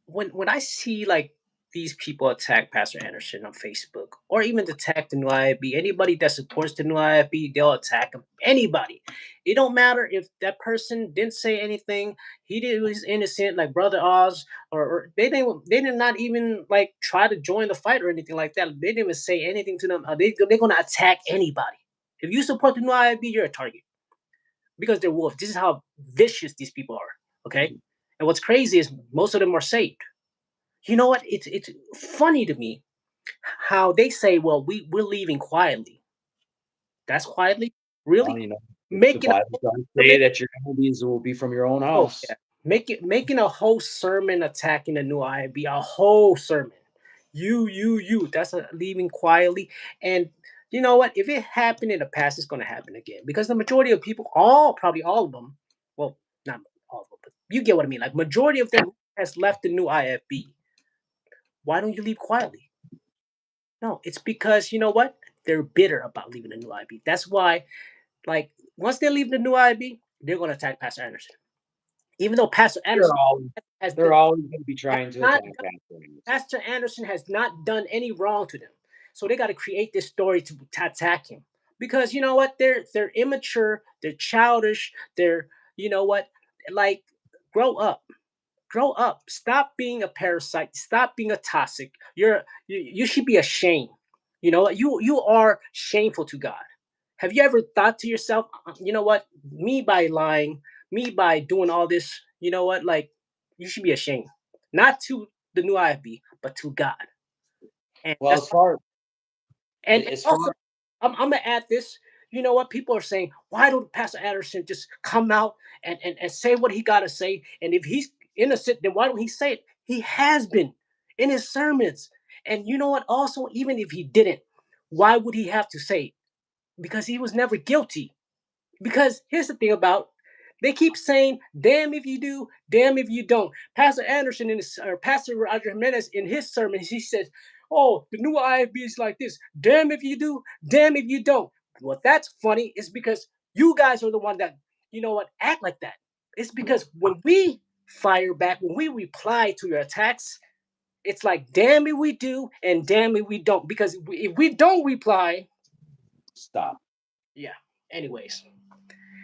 When I see like these people attack Pastor Anderson on Facebook or even attack the new IFB, anybody that supports the new IFB, they'll attack him. Anybody. It don't matter if that person didn't say anything, he did was innocent, like Brother Oz, or they did not even like try to join the fight or anything like that. They didn't even say anything to them. They're gonna attack anybody. If you support the new IFB, you're a target because they're wolves. This is how vicious these people are. Okay. And what's crazy is most of them are saved. You know what? It's funny to me how they say, "Well, we're leaving quietly." That's quietly. Really? Well, the Making a Bible whole does sermon? say that your enemies will be from your own Oh yeah, house. making a whole sermon attacking the new IFB, a whole sermon. You. That's a leaving quietly. And you know what? If it happened in the past, it's going to happen again because the majority of people, probably all of them, well, not all of them, but you get what I mean. Like majority of them has left the new IFB. Why don't you leave quietly? No, it's because you know what? They're bitter about leaving the new IB. That's why, like, once they leave the new IB, they're going to attack Pastor Anderson. Even though Pastor They're Anderson always has, they're always going to be has trying to not attack Pastor Anderson. Pastor Anderson has not done any wrong to them. So they got to create this story to attack him. Because you know what? They're immature, they're childish, they're you know what? Like grow up. Grow up. Stop being a parasite. Stop being a toxic. You should be ashamed. You know what? You are shameful to God. Have you ever thought to yourself, you know what? Me by lying, me by doing all this, you know what? Like you should be ashamed. Not to the new IFB, but to God. And Well, that's as far and as also far I'm gonna add this. You know what? People are saying, why don't Pastor Anderson just come out and say what he gotta say? And if he's innocent, then why don't he say it? He has been in his sermons. And you know what? Also, even if he didn't, why would he have to say it? Because he was never guilty. Because here's the thing about they keep saying, damn if you do, damn if you don't. Pastor Anderson or Pastor Roger Jimenez in his sermons, he says, oh, the new IFB is like this. Damn if you do, damn if you don't. What that's funny is because you guys are the one that, you know what, act like that. It's because when we fire back, when we reply to your attacks, it's like, damn it we do, and damn it we don't. Because if we don't reply, stop. yeah. Anyways,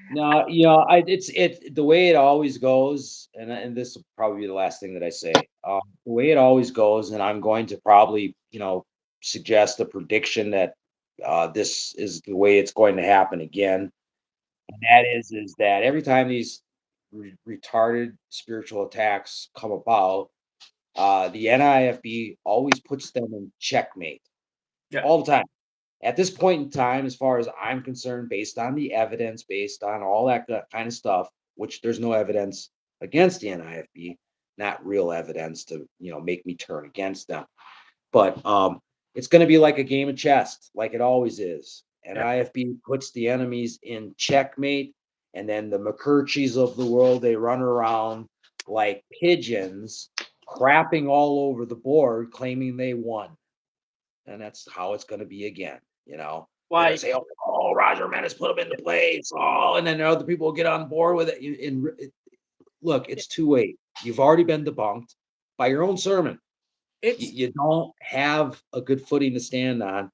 No, it's the way it always goes, and this will probably be the last thing that I say. The way it always goes, and I'm going to probably suggest a prediction that this is the way it's going to happen again. And that is that every time these retarded spiritual attacks come about, the NIFB always puts them in checkmate yeah. all the time. At this point in time, as far as I'm concerned, based on the evidence, based on all that kind of stuff, which there's no evidence against the NIFB, not real evidence to make me turn against them. But it's going to be like a game of chess, like it always is. And Yeah. IFB puts the enemies in checkmate, and then the McCurcheys of the world, they run around like pigeons, crapping all over the board, claiming they won. And that's how it's going to be again. They're going to Why? say, "Oh, Roger Menace put him into place." Oh, and then other people will get on board with it. Look, it's too late. You've already been debunked by your own sermon. You, It's you don't have a good footing to stand on.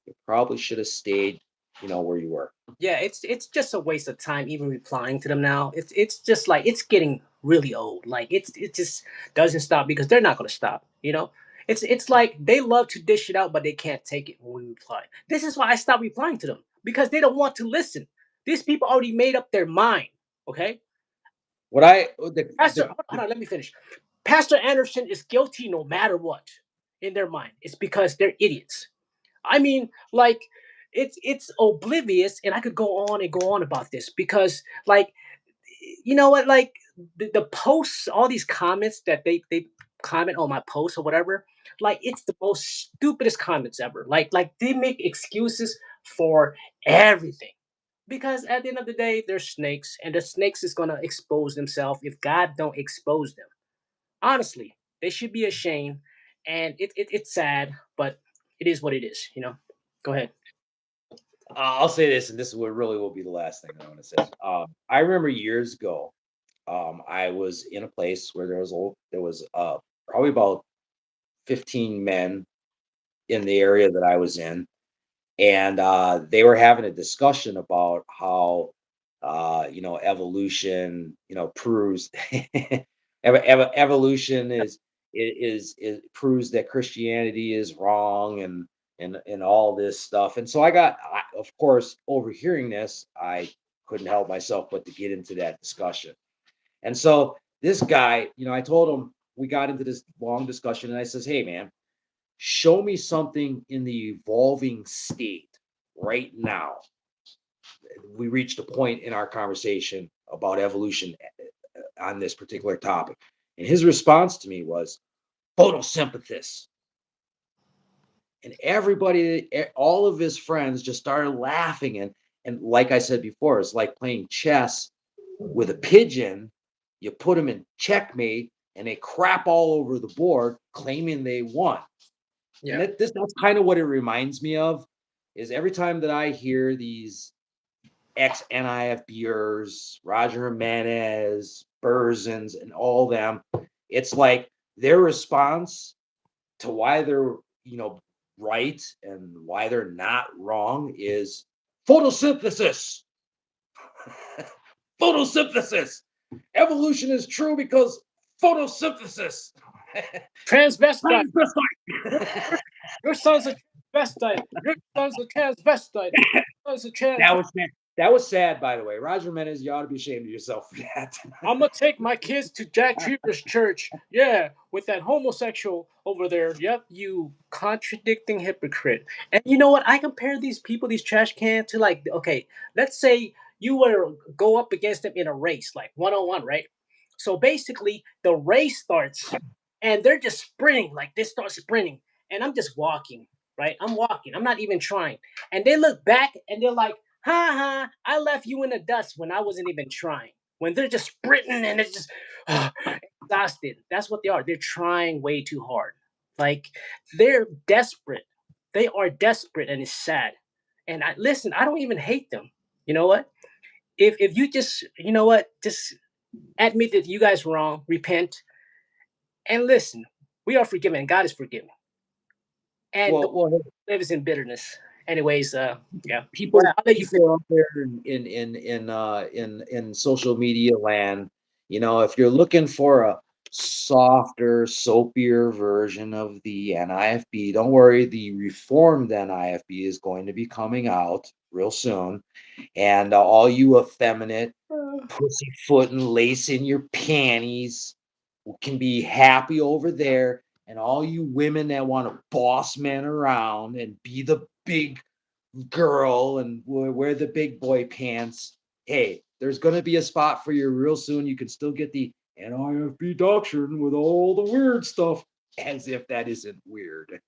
You probably should have stayed, where you were. yeah, it's just a waste of time even replying to them now. It's just like it's getting really old. Like it just doesn't stop because they're not gonna stop, you know? It's like they love to dish it out, but they can't take it when we reply. This is why I stopped replying to them because they don't want to listen. These people already made up their mind. Okay? What I Pastor, hold on, let me finish. Pastor Anderson is guilty no matter what in their mind. It's because they're idiots. I mean, like it's oblivious, and I could go on and go on about this because, like, you know what, like the posts, all these comments that they comment on my posts or whatever, like it's the most stupidest comments ever. Like they make excuses for everything because at the end of the day, they're snakes, and the snakes is gonna expose themselves if God don't expose them. Honestly, they should be ashamed, and it's sad, but it is what it is. You know. Go ahead. I'll say this, and this is what really will be the last thing I want to say. I remember years ago, I was in a place where there was probably about 15 men in the area that I was in, and they were having a discussion about how evolution proves evolution is proves that Christianity is wrong, and all this stuff. And so of course, overhearing this, I couldn't help myself but to get into that discussion. And so this guy, I told him, we got into this long discussion, and I says, "Hey man, show me something in the evolving state right now we reached a point in our conversation about evolution on this particular topic. And his response to me was photosynthesis. And everybody, all of his friends just started laughing. And like I said before, it's like playing chess with a pigeon. You put them in checkmate and they crap all over the board claiming they won. And Yeah. that's kind of what it reminds me of is every time that I hear these ex NIFBers, Roger Jimenez, Burzins, and all them, it's like their response to why they're, right and why they're not wrong is photosynthesis. Photosynthesis. Evolution is true because photosynthesis. Transvestite. Your, Transvestite. your son's a transvestite. Your son's a transvestite. Your son's a That transvestite. was sad. That was sad, by the way. Roger Menez, you ought to be ashamed of yourself for that. I'm gonna take my kids to Jack Cheever's church. Yeah, with that homosexual over there. Yep, you contradicting hypocrite. And you know what? I compare these people, these trash cans, to like, okay, let's say you were go up against them in a race, like 1-on-1, right? So basically, the race starts, and they're just sprinting, like they start sprinting, and I'm just walking, right? I'm walking. I'm not even trying, and they look back and they're like, "Ha ha! I left you in the dust when I wasn't even trying." When they're just sprinting and it's just exhausted. That's what they are. They're trying way too hard. Like they're desperate. They are desperate, and it's sad. And I listen. I don't even hate them. You know what? If you just just admit that you guys were wrong, repent, and listen. We are forgiven. God is forgiven, and don't Well, live in bitterness. Anyways, yeah. Well, people I'll let you finish. people out there in social media land, if you're looking for a softer, soapier version of the NIFB, don't worry, the reformed NIFB is going to be coming out real soon. And all you effeminate, pussyfoot and lace in your panties can be happy over there. And all you women that want to boss men around and be the big girl and wear the big boy pants. Hey, there's going to be a spot for you real soon. You can still get the NIFB doctrine with all the weird stuff, as if that isn't weird.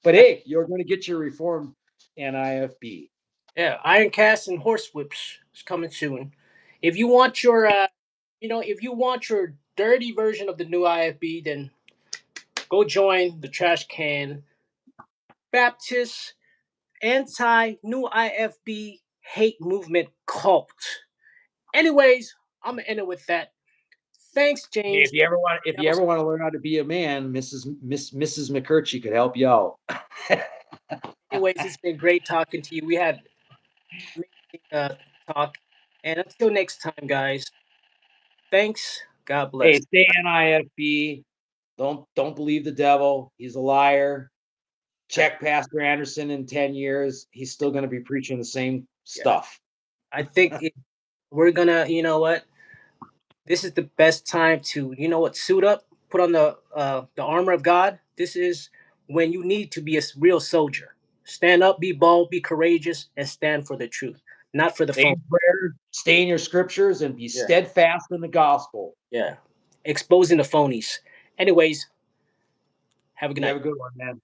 But hey, you're going to get your reformed NIFB. Yeah, Iron Cast and Horse Whips is coming soon. If you want your, if you want your dirty version of the new IFB, then go join the Trash Can Baptist Anti New IFB Hate Movement Cult. Anyways, I'm gonna end it with that. Thanks, James. If you ever want to learn how to be a man, Mrs. McCurchy could help you out. Anyways, it's been great talking to you. We had amazing talk, and until next time, guys. Thanks. God bless. Hey, stay NIFB. Don't believe the devil. He's a liar. Check Pastor Anderson in 10 years. He's still going to be preaching the same Yeah, stuff. I think we're gonna. You know what? This is the best time to. You know what? Suit up. Put on the armor of God. This is when you need to be a real soldier. Stand up, be bold, be courageous, and stand for the truth, not for the Stay phone. in prayer, stay in your scriptures, and be Yeah, steadfast in the gospel. yeah. Exposing the phonies. Anyways, have a good You have night. a good one, man.